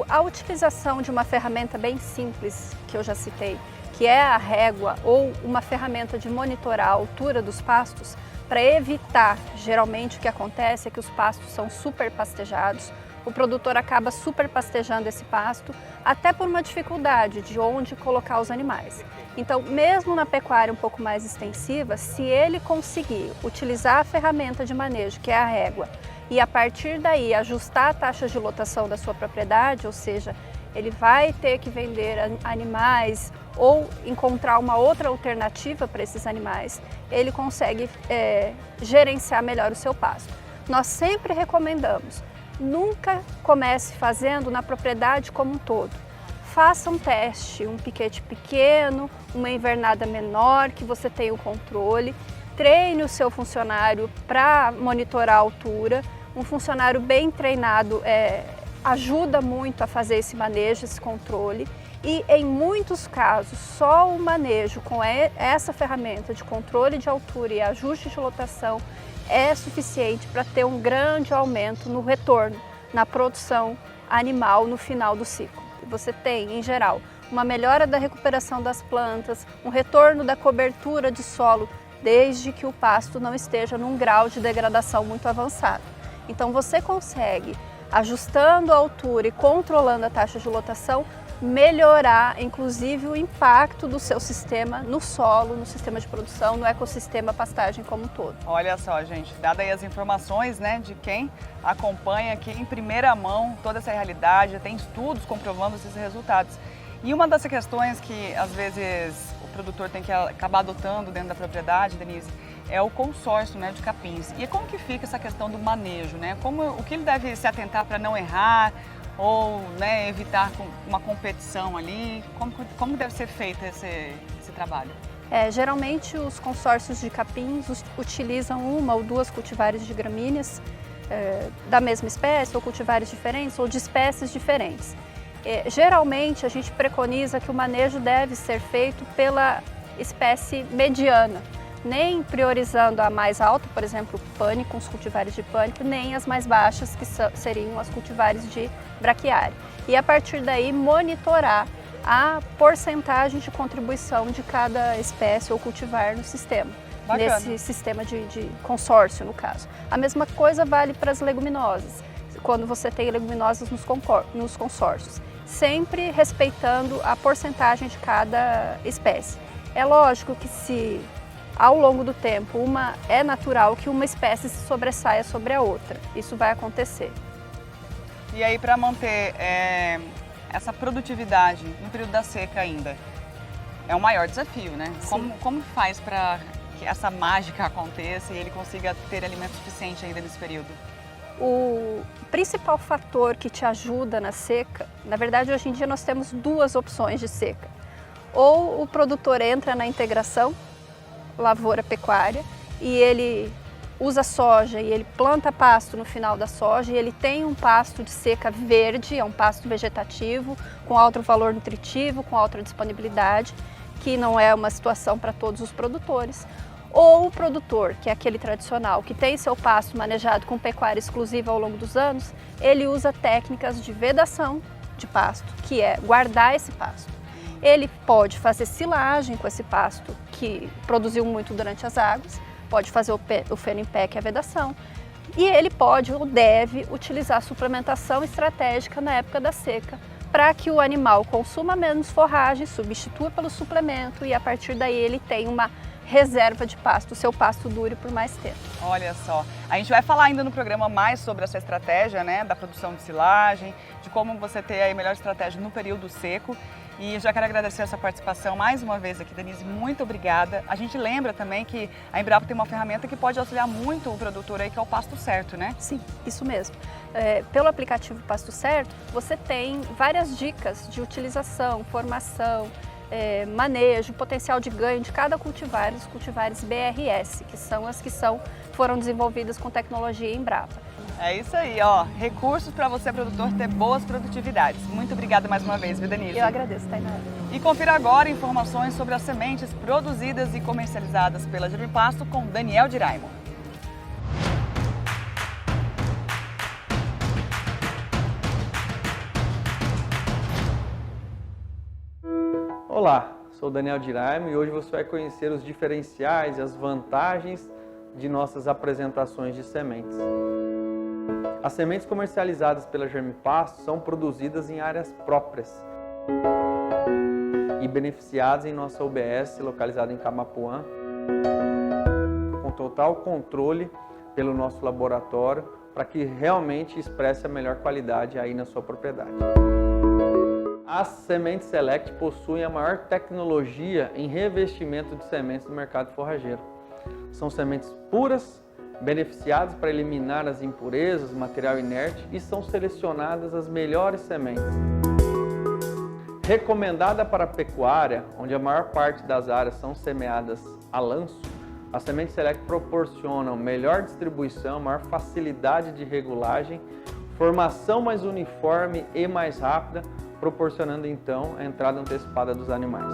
A utilização de uma ferramenta bem simples, que eu já citei, que é a régua ou uma ferramenta de monitorar a altura dos pastos, para evitar, geralmente o que acontece é que os pastos são super pastejados, o produtor acaba super pastejando esse pasto, até por uma dificuldade de onde colocar os animais. Então, mesmo na pecuária um pouco mais extensiva, se ele conseguir utilizar a ferramenta de manejo, que é a régua, e a partir daí ajustar a taxa de lotação da sua propriedade, ou seja, ele vai ter que vender animais ou encontrar uma outra alternativa para esses animais, ele consegue gerenciar melhor o seu pasto. Nós sempre recomendamos, nunca comece fazendo na propriedade como um todo. Faça um teste, um piquete pequeno, uma invernada menor, que você tenha o controle. Treine o seu funcionário para monitorar a altura. Um funcionário bem treinado ajuda muito a fazer esse manejo, esse controle. E em muitos casos, só o manejo com essa ferramenta de controle de altura e ajuste de lotação é suficiente para ter um grande aumento no retorno, na produção animal no final do ciclo. Você tem, em geral, uma melhora da recuperação das plantas, um retorno da cobertura de solo, desde que o pasto não esteja num grau de degradação muito avançado. Então você consegue, ajustando a altura e controlando a taxa de lotação, melhorar, inclusive, o impacto do seu sistema no solo, no sistema de produção, no ecossistema pastagem como um todo. Olha só, gente, dada aí as informações, né, de quem acompanha aqui em primeira mão toda essa realidade, tem estudos comprovando esses resultados. E uma das questões que, às vezes, o produtor tem que acabar adotando dentro da propriedade, Denise, é o consórcio, né, de capins. E como que fica essa questão do manejo, né? O que ele deve se atentar para não errar ou, né, evitar uma competição ali? Como deve ser feito esse trabalho? Geralmente os consórcios de capins utilizam uma ou duas cultivares de gramíneas da mesma espécie, ou cultivares diferentes, ou de espécies diferentes. Geralmente a gente preconiza que o manejo deve ser feito pela espécie mediana, nem priorizando a mais alta, por exemplo, pânico, os cultivares de pânico, nem as mais baixas, que seriam as cultivares de braquiária. E a partir daí monitorar a porcentagem de contribuição de cada espécie ou cultivar no sistema. Bacana. Nesse sistema de consórcio, no caso. A mesma coisa vale para as leguminosas, quando você tem leguminosas nos consórcios, sempre respeitando a porcentagem de cada espécie. É lógico que se ao longo do tempo é natural que uma espécie se sobressaia sobre a outra, isso vai acontecer. E aí, para manter essa produtividade no período da seca ainda, é o maior desafio, né? Como faz para que essa mágica aconteça e ele consiga ter alimento suficiente ainda nesse período? O principal fator que te ajuda na seca, na verdade hoje em dia nós temos duas opções de seca. Ou o produtor entra na integração lavoura-pecuária e ele usa soja e ele planta pasto no final da soja e ele tem um pasto de seca verde, é um pasto vegetativo com alto valor nutritivo, com alta disponibilidade, que não é uma situação para todos os produtores. Ou o produtor, que é aquele tradicional, que tem seu pasto manejado com pecuária exclusiva ao longo dos anos, ele usa técnicas de vedação de pasto, que é guardar esse pasto. Ele pode fazer silagem com esse pasto que produziu muito durante as águas, pode fazer o feno em pé, que é a vedação, e ele pode ou deve utilizar suplementação estratégica na época da seca, para que o animal consuma menos forragem, substitua pelo suplemento e a partir daí ele tem uma reserva de pasto, o seu pasto dure por mais tempo. Olha só, a gente vai falar ainda no programa mais sobre essa estratégia, né, da produção de silagem, de como você ter a melhor estratégia no período seco. E já quero agradecer a sua participação mais uma vez aqui, Denise, muito obrigada. A gente lembra também que a Embrapa tem uma ferramenta que pode auxiliar muito o produtor aí, que é o Pasto Certo, né? Sim, isso mesmo. Pelo aplicativo Pasto Certo, você tem várias dicas de utilização, formação, manejo, potencial de ganho de cada cultivar, os cultivares BRS, que são as que foram desenvolvidas com tecnologia Embrapa. É isso aí, ó, recursos para você, produtor, ter boas produtividades. Muito obrigada mais uma vez, viu, Denise? Eu agradeço, Tainá. E confira agora informações sobre as sementes produzidas e comercializadas pela Germipasto com Daniel Diraimo. Olá, sou Daniel Diraimo e hoje você vai conhecer os diferenciais e as vantagens de nossas apresentações de sementes. As sementes comercializadas pela Germipasto são produzidas em áreas próprias e beneficiadas em nossa UBS localizada em Camapuã, com total controle pelo nosso laboratório para que realmente expresse a melhor qualidade aí na sua propriedade. As sementes Select possuem a maior tecnologia em revestimento de sementes do mercado forrageiro. São sementes puras, beneficiadas para eliminar as impurezas, material inerte e são selecionadas as melhores sementes. Recomendada para a pecuária, onde a maior parte das áreas são semeadas a lanço, as sementes Select proporcionam melhor distribuição, maior facilidade de regulagem, formação mais uniforme e mais rápida, proporcionando então a entrada antecipada dos animais.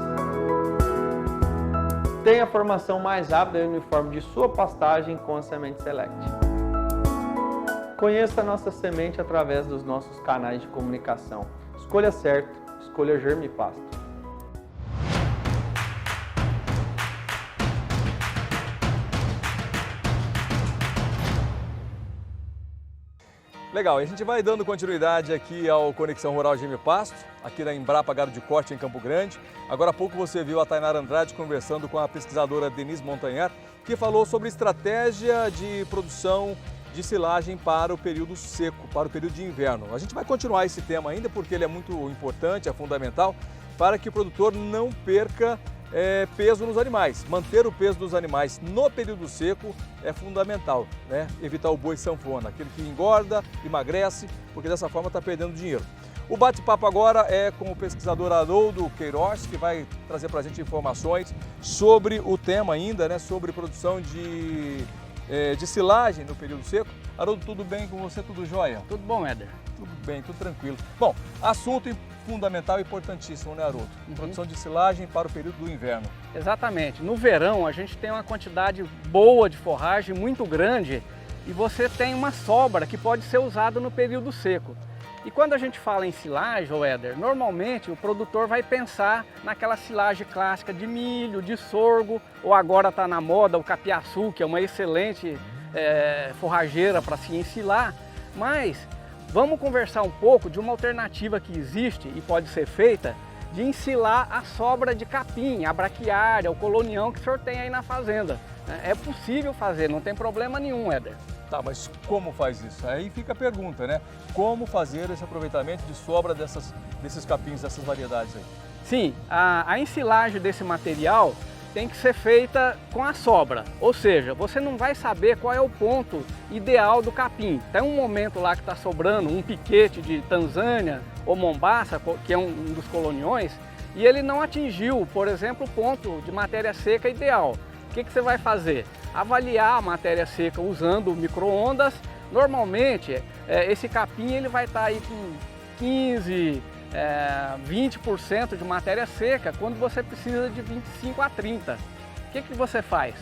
Tem a formação mais rápida e uniforme de sua pastagem com a semente Select. Conheça a nossa semente através dos nossos canais de comunicação. Escolha certo, escolha Germipasto. Legal, a gente vai dando continuidade aqui ao Conexão Rural Germipasto, aqui na Embrapa Gado de Corte, em Campo Grande. Agora há pouco você viu a Tainara Andrade conversando com a pesquisadora Denise Montagnard, que falou sobre estratégia de produção de silagem para o período seco, para o período de inverno. A gente vai continuar esse tema ainda porque ele é muito importante, é fundamental, para que o produtor não perca peso nos animais. Manter o peso dos animais no período seco é fundamental, né? Evitar o boi sanfona, aquele que engorda, emagrece, porque dessa forma está perdendo dinheiro. O bate-papo agora é com o pesquisador Haroldo Queiroz, que vai trazer para a gente informações sobre o tema ainda, né? Sobre produção de silagem no período seco. Haroldo, tudo bem com você? Tudo jóia? Tudo bom, Éder? Tudo bem, tudo tranquilo. Bom, assunto fundamental e importantíssimo, né, Haroldo? Produção de silagem para o período do inverno. Exatamente. No verão, a gente tem uma quantidade boa de forragem, muito grande, e você tem uma sobra que pode ser usada no período seco. E quando a gente fala em silagem, Éder, normalmente o produtor vai pensar naquela silagem clássica de milho, de sorgo, ou agora está na moda o capiaçu, que é uma excelente forrageira para se ensilar, mas vamos conversar um pouco de uma alternativa que existe e pode ser feita de ensilar a sobra de capim, a braquiária, o colonião que o senhor tem aí na fazenda. É possível fazer, não tem problema nenhum, Éder. Tá, mas como faz isso? Aí fica a pergunta, né? Como fazer esse aproveitamento de sobra desses capins, dessas variedades aí? Sim, a ensilagem desse material tem que ser feita com a sobra, ou seja, você não vai saber qual é o ponto ideal do capim. Tem um momento lá que está sobrando um piquete de Tanzânia ou Mombaça, que é um dos coloniões, e ele não atingiu, por exemplo, o ponto de matéria seca ideal. O que você vai fazer? Avaliar a matéria seca usando micro-ondas. Normalmente, esse capim ele vai estar aí com 15%, 20% de matéria seca, quando você precisa de 25 a 30%. O que você faz?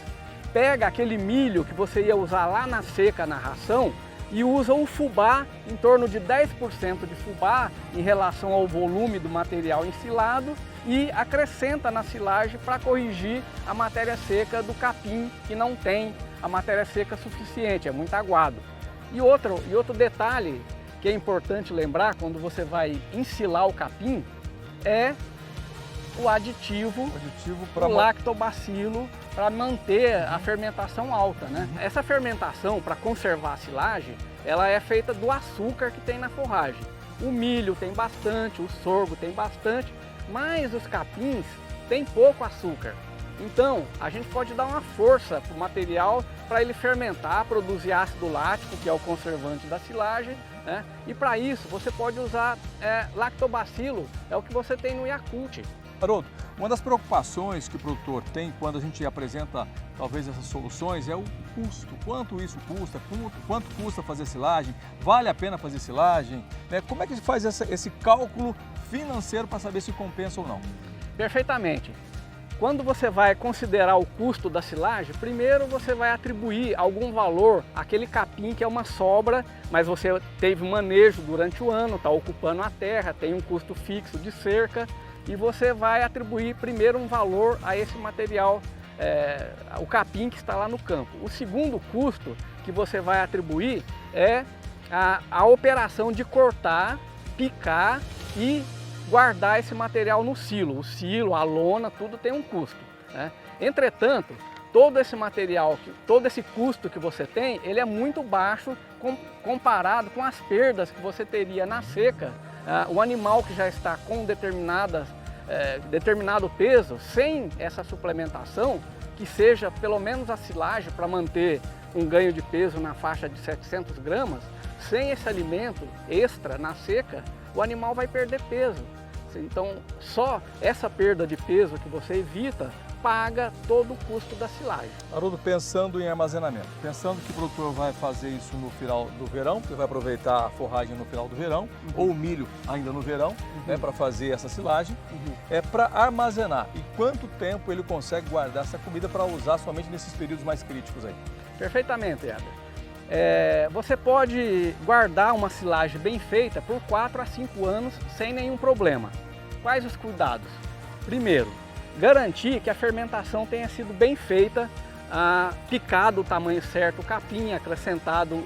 Pega aquele milho que você ia usar lá na seca, na ração, e usa o fubá, em torno de 10% de fubá em relação ao volume do material ensilado, e acrescenta na silagem para corrigir a matéria seca do capim, que não tem a matéria seca suficiente, é muito aguado. E outro detalhe que é importante lembrar quando você vai ensilar o capim é o aditivo o lactobacilo, para manter a fermentação alta, né? Essa fermentação, para conservar a silagem, ela é feita do açúcar que tem na forragem. O milho tem bastante, o sorgo tem bastante, mas os capins têm pouco açúcar. Então, a gente pode dar uma força para o material para ele fermentar, produzir ácido lático, que é o conservante da silagem, né? E para isso, você pode usar lactobacilo, é o que você tem no Yakult. Haroldo, uma das preocupações que o produtor tem quando a gente apresenta talvez essas soluções é o custo. Quanto isso custa? Quanto custa fazer silagem? Vale a pena fazer silagem? Como é que se faz esse cálculo financeiro para saber se compensa ou não? Perfeitamente. Quando você vai considerar o custo da silagem, primeiro você vai atribuir algum valor àquele capim que é uma sobra, mas você teve manejo durante o ano, está ocupando a terra, tem um custo fixo de cerca, e você vai atribuir primeiro um valor a esse material, o capim que está lá no campo. O segundo custo que você vai atribuir é a operação de cortar, picar e guardar esse material no silo. O silo, a lona, tudo tem um custo, né? Entretanto, todo esse material, todo esse custo que você tem, ele é muito baixo comparado com as perdas que você teria na seca. O animal que já está com determinado peso, sem essa suplementação, que seja pelo menos a silagem para manter um ganho de peso na faixa de 700 gramas, sem esse alimento extra na seca, o animal vai perder peso. Então, só essa perda de peso que você evita paga todo o custo da silagem. Haroldo, pensando em armazenamento, pensando que o produtor vai fazer isso no final do verão, porque vai aproveitar a forragem no final do verão, ou o milho ainda no verão, para fazer essa silagem, é para armazenar. E quanto tempo ele consegue guardar essa comida para usar somente nesses períodos mais críticos aí? Perfeitamente, Éder. Você pode guardar uma silagem bem feita por 4 a 5 anos sem nenhum problema. Quais os cuidados? Primeiro, garantir que a fermentação tenha sido bem feita, picado o tamanho certo o capim, acrescentado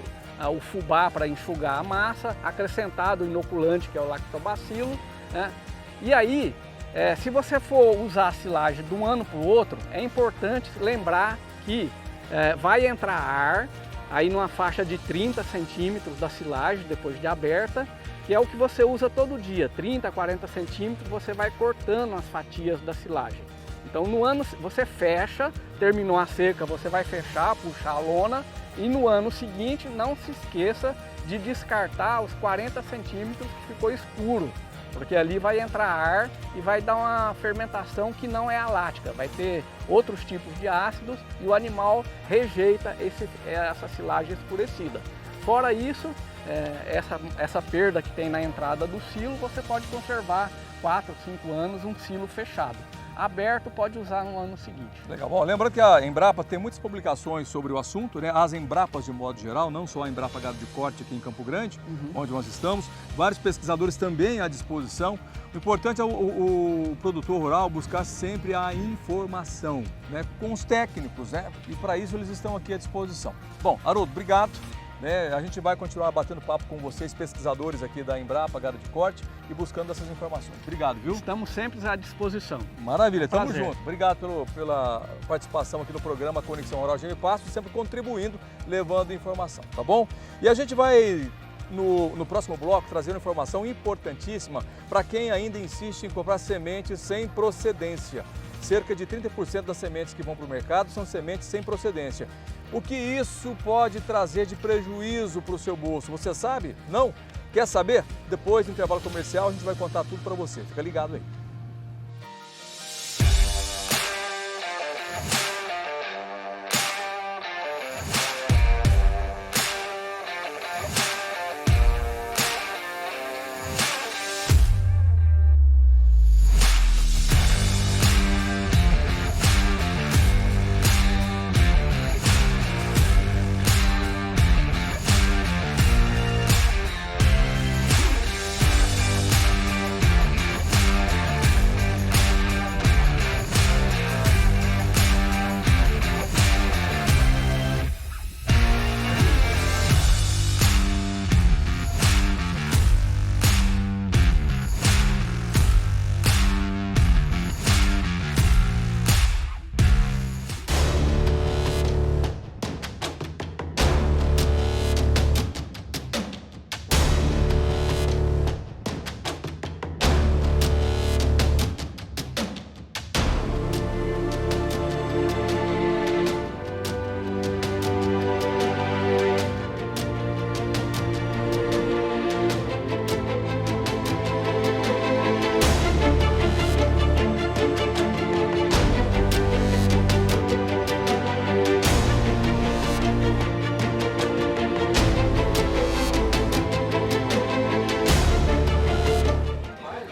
o fubá para enxugar a massa, acrescentado o inoculante, que é o lactobacilo, né? E aí, se você for usar a silagem de um ano para o outro, é importante lembrar que vai entrar ar aí numa faixa de 30 centímetros da silagem depois de aberta, que é o que você usa todo dia, 30 a 40 centímetros, você vai cortando as fatias da silagem. Então no ano você fecha, terminou a seca, você vai fechar, puxar a lona e no ano seguinte não se esqueça de descartar os 40 centímetros que ficou escuro, porque ali vai entrar ar e vai dar uma fermentação que não é alática, vai ter outros tipos de ácidos e o animal rejeita essa silagem escurecida. Fora isso, essa perda que tem na entrada do silo, você pode conservar 4 ou 5 anos um silo fechado. Aberto pode usar no ano seguinte. Legal. Bom, lembrando que a Embrapa tem muitas publicações sobre o assunto, né? As Embrapas de modo geral, não só a Embrapa Gado de Corte aqui em Campo Grande, onde nós estamos, vários pesquisadores também à disposição. O importante é o produtor rural buscar sempre a informação, né? Com os técnicos, né? E para isso eles estão aqui à disposição. Bom, Haroldo, obrigado. A gente vai continuar batendo papo com vocês, pesquisadores aqui da Embrapa Gado de Corte, e buscando essas informações. Obrigado, viu? Estamos sempre à disposição. Maravilha, tamo Prazer. junto. Obrigado pela participação aqui no programa Conexão Rural GM Pasto, sempre contribuindo, levando informação, tá bom? E a gente vai, no próximo bloco, trazer uma informação importantíssima para quem ainda insiste em comprar sementes sem procedência. Cerca de 30% das sementes que vão para o mercado são sementes sem procedência. O que isso pode trazer de prejuízo para o seu bolso? Você sabe? Não? Quer saber? Depois do intervalo comercial a gente vai contar tudo para você. Fica ligado aí.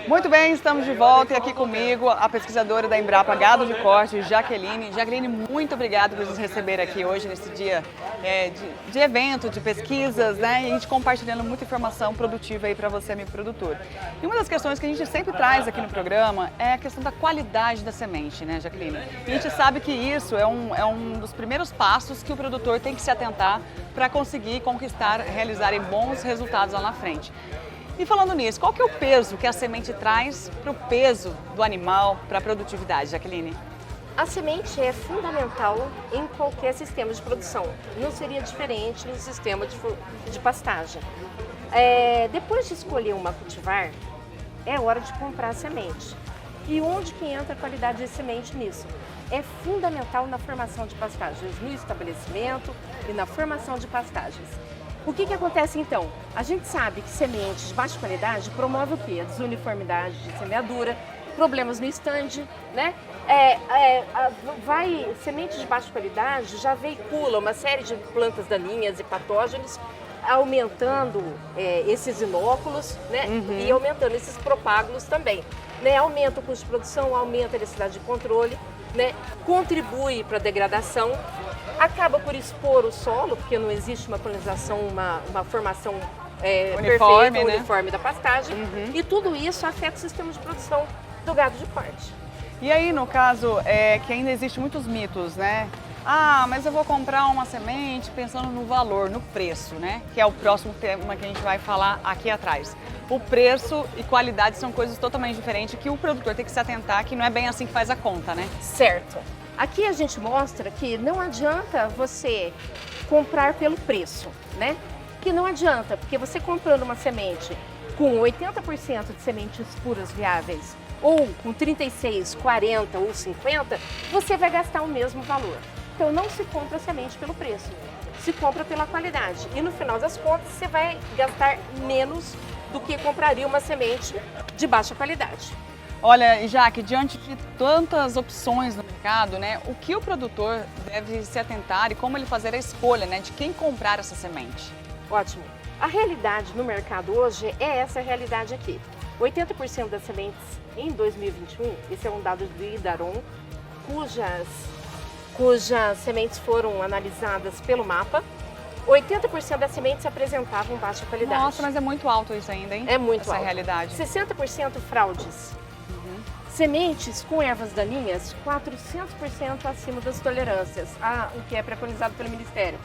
Muito bem, estamos de volta e aqui comigo a pesquisadora da Embrapa Gado de Corte, Jaqueline. Jaqueline, muito obrigada por nos receber aqui hoje nesse dia de evento, de pesquisas, né? E a gente compartilhando muita informação produtiva aí para você, amigo produtor. E uma das questões que a gente sempre traz aqui no programa é a questão da qualidade da semente, né, Jaqueline? E a gente sabe que isso é um dos primeiros passos que o produtor tem que se atentar para conseguir conquistar, realizarem bons resultados lá na frente. E falando nisso, qual que é o peso que a semente traz para o peso do animal, para a produtividade, Jaqueline? A semente é fundamental em qualquer sistema de produção. Não seria diferente no sistema de pastagem. Depois de escolher uma cultivar, é hora de comprar a semente. E onde que entra a qualidade de semente nisso? É fundamental na formação de pastagens, no estabelecimento e na formação de pastagens. O que acontece então? A gente sabe que sementes de baixa qualidade promovem o quê? A desuniformidade de semeadura, problemas no estande, né? Sementes de baixa qualidade já veicula uma série de plantas daninhas e patógenos, aumentando esses inóculos, né? E aumentando esses propágulos também. Né? Aumenta o custo de produção, aumenta a necessidade de controle, né? Contribui para a degradação, acaba por expor o solo, porque não existe uma colonização, uma formação uniforme, perfeita, né? Uniforme da pastagem, e tudo isso afeta o sistema de produção do gado de corte. E aí, no caso, que ainda existem muitos mitos, né? Ah, mas eu vou comprar uma semente pensando no valor, no preço, né? Que é o próximo tema que a gente vai falar aqui atrás. O preço e qualidade são coisas totalmente diferentes que o produtor tem que se atentar, que não é bem assim que faz a conta, né? Certo. Aqui a gente mostra que não adianta você comprar pelo preço, né? Que não adianta, porque você comprando uma semente com 80% de sementes puras viáveis ou com 36, 40 ou 50, você vai gastar o mesmo valor. Então não se compra semente pelo preço, se compra pela qualidade. E no final das contas você vai gastar menos do que compraria uma semente de baixa qualidade. Olha, Jaque, diante de tantas opções no mercado, né, o que o produtor deve se atentar e como ele fazer a escolha, né, de quem comprar essa semente? Ótimo. A realidade no mercado hoje é essa realidade aqui. 80% das sementes em 2021, esse é um dado do IDARON, cujas sementes foram analisadas pelo mapa, 80% das sementes apresentavam baixa qualidade. Nossa, mas é muito alto isso ainda, hein? É muito essa alto. realidade. 60% fraudes. Sementes com ervas daninhas, 400% acima das tolerâncias, o que é preconizado pelo Ministério.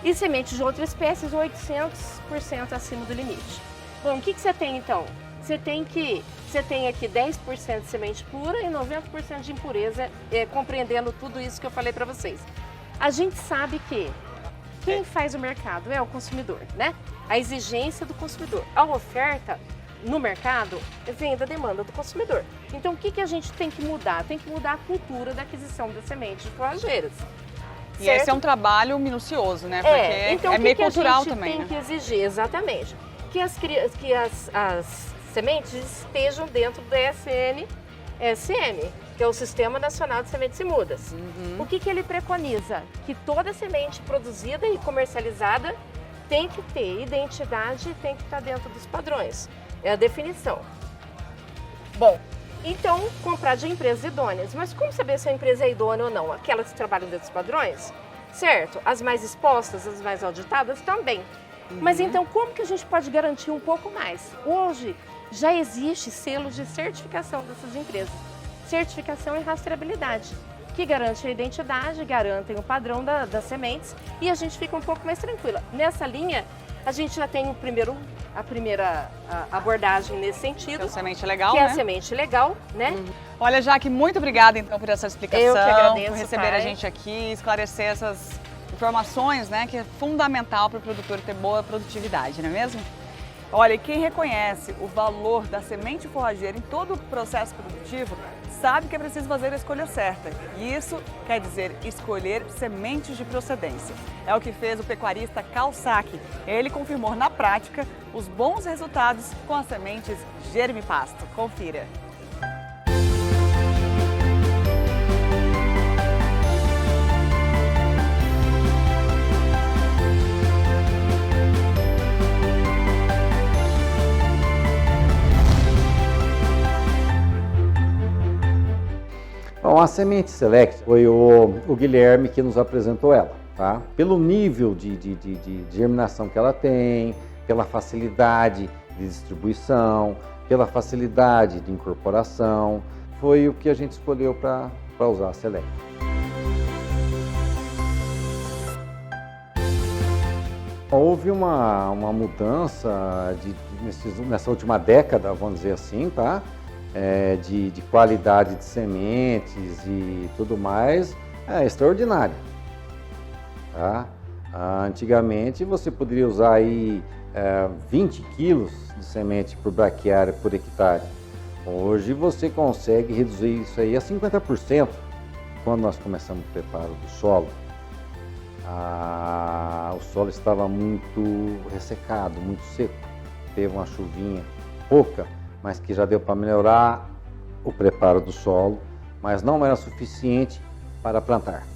E sementes de outras espécies, 800% acima do limite. Bom, o que você tem então? Você tem aqui 10% de semente pura e 90% de impureza, compreendendo tudo isso que eu falei para vocês. A gente sabe que quem faz o mercado é o consumidor, né? A exigência do consumidor. A oferta no mercado vem da demanda do consumidor. Então, o que a gente tem que mudar? Tem que mudar a cultura da aquisição das sementes forrageiras. E certo? esse é um trabalho minucioso, né? Porque então, é meio cultural também. também, Tem né? que exigir, exatamente, que as sementes estejam dentro do SM, que é o Sistema Nacional de Sementes e Mudas. O que ele preconiza? Que toda semente produzida e comercializada tem que ter identidade e tem que estar dentro dos padrões. É a definição. Bom, então comprar de empresas idôneas. Mas como saber se a empresa é idônea ou não? Aquelas que trabalham dentro dos padrões? Certo. As mais expostas, as mais auditadas também. Mas então como que a gente pode garantir um pouco mais? Hoje já existe selos de certificação dessas empresas. Certificação e rastreabilidade, que garante a identidade, garantem o padrão das sementes e a gente fica um pouco mais tranquila. Nessa linha, a gente já tem a primeira abordagem nesse sentido. Que é a semente legal, que né? é a semente legal, né? Olha, Jaque, muito obrigada então por essa explicação. Eu que agradeço, por receber a gente aqui, esclarecer essas informações, né, que é fundamental para o produtor ter boa produtividade, não é mesmo? Olha, e quem reconhece o valor da semente forrageira em todo o processo produtivo, sabe que é preciso fazer a escolha certa. E isso quer dizer escolher sementes de procedência. É o que fez o pecuarista Carl Sack. Ele confirmou na prática os bons resultados com as sementes Germipasto. Confira. Bom, a Semente Select foi o Guilherme que nos apresentou ela, tá? Pelo nível de germinação que ela tem, pela facilidade de distribuição, pela facilidade de incorporação, foi o que a gente escolheu para usar a Select. Houve uma mudança nessa última década, vamos dizer assim, tá? De qualidade de sementes e tudo mais, é extraordinária. Tá? Antigamente você poderia usar aí 20 quilos de semente por braquiária por hectare. Hoje você consegue reduzir isso aí a 50% quando nós começamos o preparo do solo. O solo estava muito ressecado, muito seco, teve uma chuvinha pouca, mas que já deu para melhorar o preparo do solo, mas não era suficiente para plantar.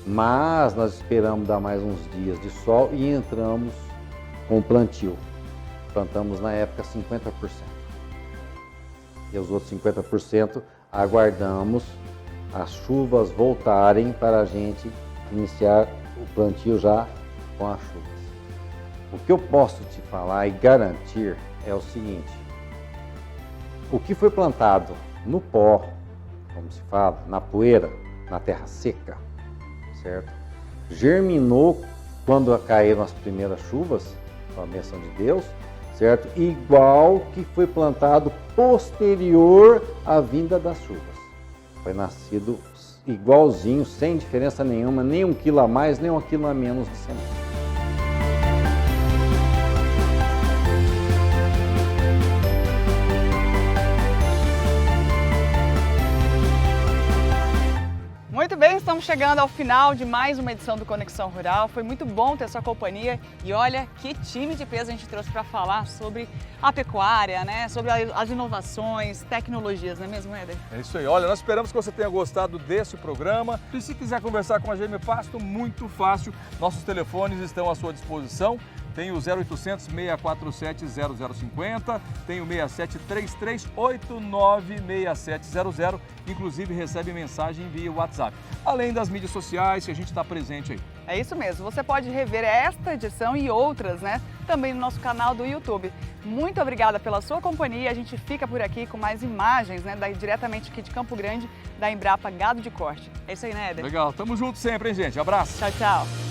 Mas nós esperamos dar mais uns dias de sol e entramos com o plantio. Plantamos na época 50%. E os outros 50% aguardamos as chuvas voltarem para a gente iniciar o plantio já com as chuvas. O que eu posso te falar e garantir é o seguinte: o que foi plantado no pó, como se fala, na poeira, na terra seca, certo? Germinou quando caíram as primeiras chuvas, com a bênção de Deus, certo? Igual que foi plantado posterior à vinda das chuvas. Foi nascido igualzinho, sem diferença nenhuma, nem 1 quilo a mais, nem 1 quilo a menos de semente. Estamos chegando ao final de mais uma edição do Conexão Rural. Foi muito bom ter sua companhia e olha que time de peso a gente trouxe para falar sobre a pecuária, né? Sobre as inovações, tecnologias, não é mesmo, Éder? É isso aí. Olha, nós esperamos que você tenha gostado desse programa. E se quiser conversar com a GM Pasto, muito fácil. Nossos telefones estão à sua disposição. Tem o 0800 647 0050, tem o 6733896700, inclusive recebe mensagem via WhatsApp. Além das mídias sociais que a gente está presente aí. É isso mesmo, você pode rever esta edição e outras, né? Também no nosso canal do YouTube. Muito obrigada pela sua companhia, a gente fica por aqui com mais imagens, né? Diretamente aqui de Campo Grande, da Embrapa Gado de Corte. É isso aí, né, Éder? Legal, tamo junto sempre, hein, gente? Abraço. Tchau, tchau.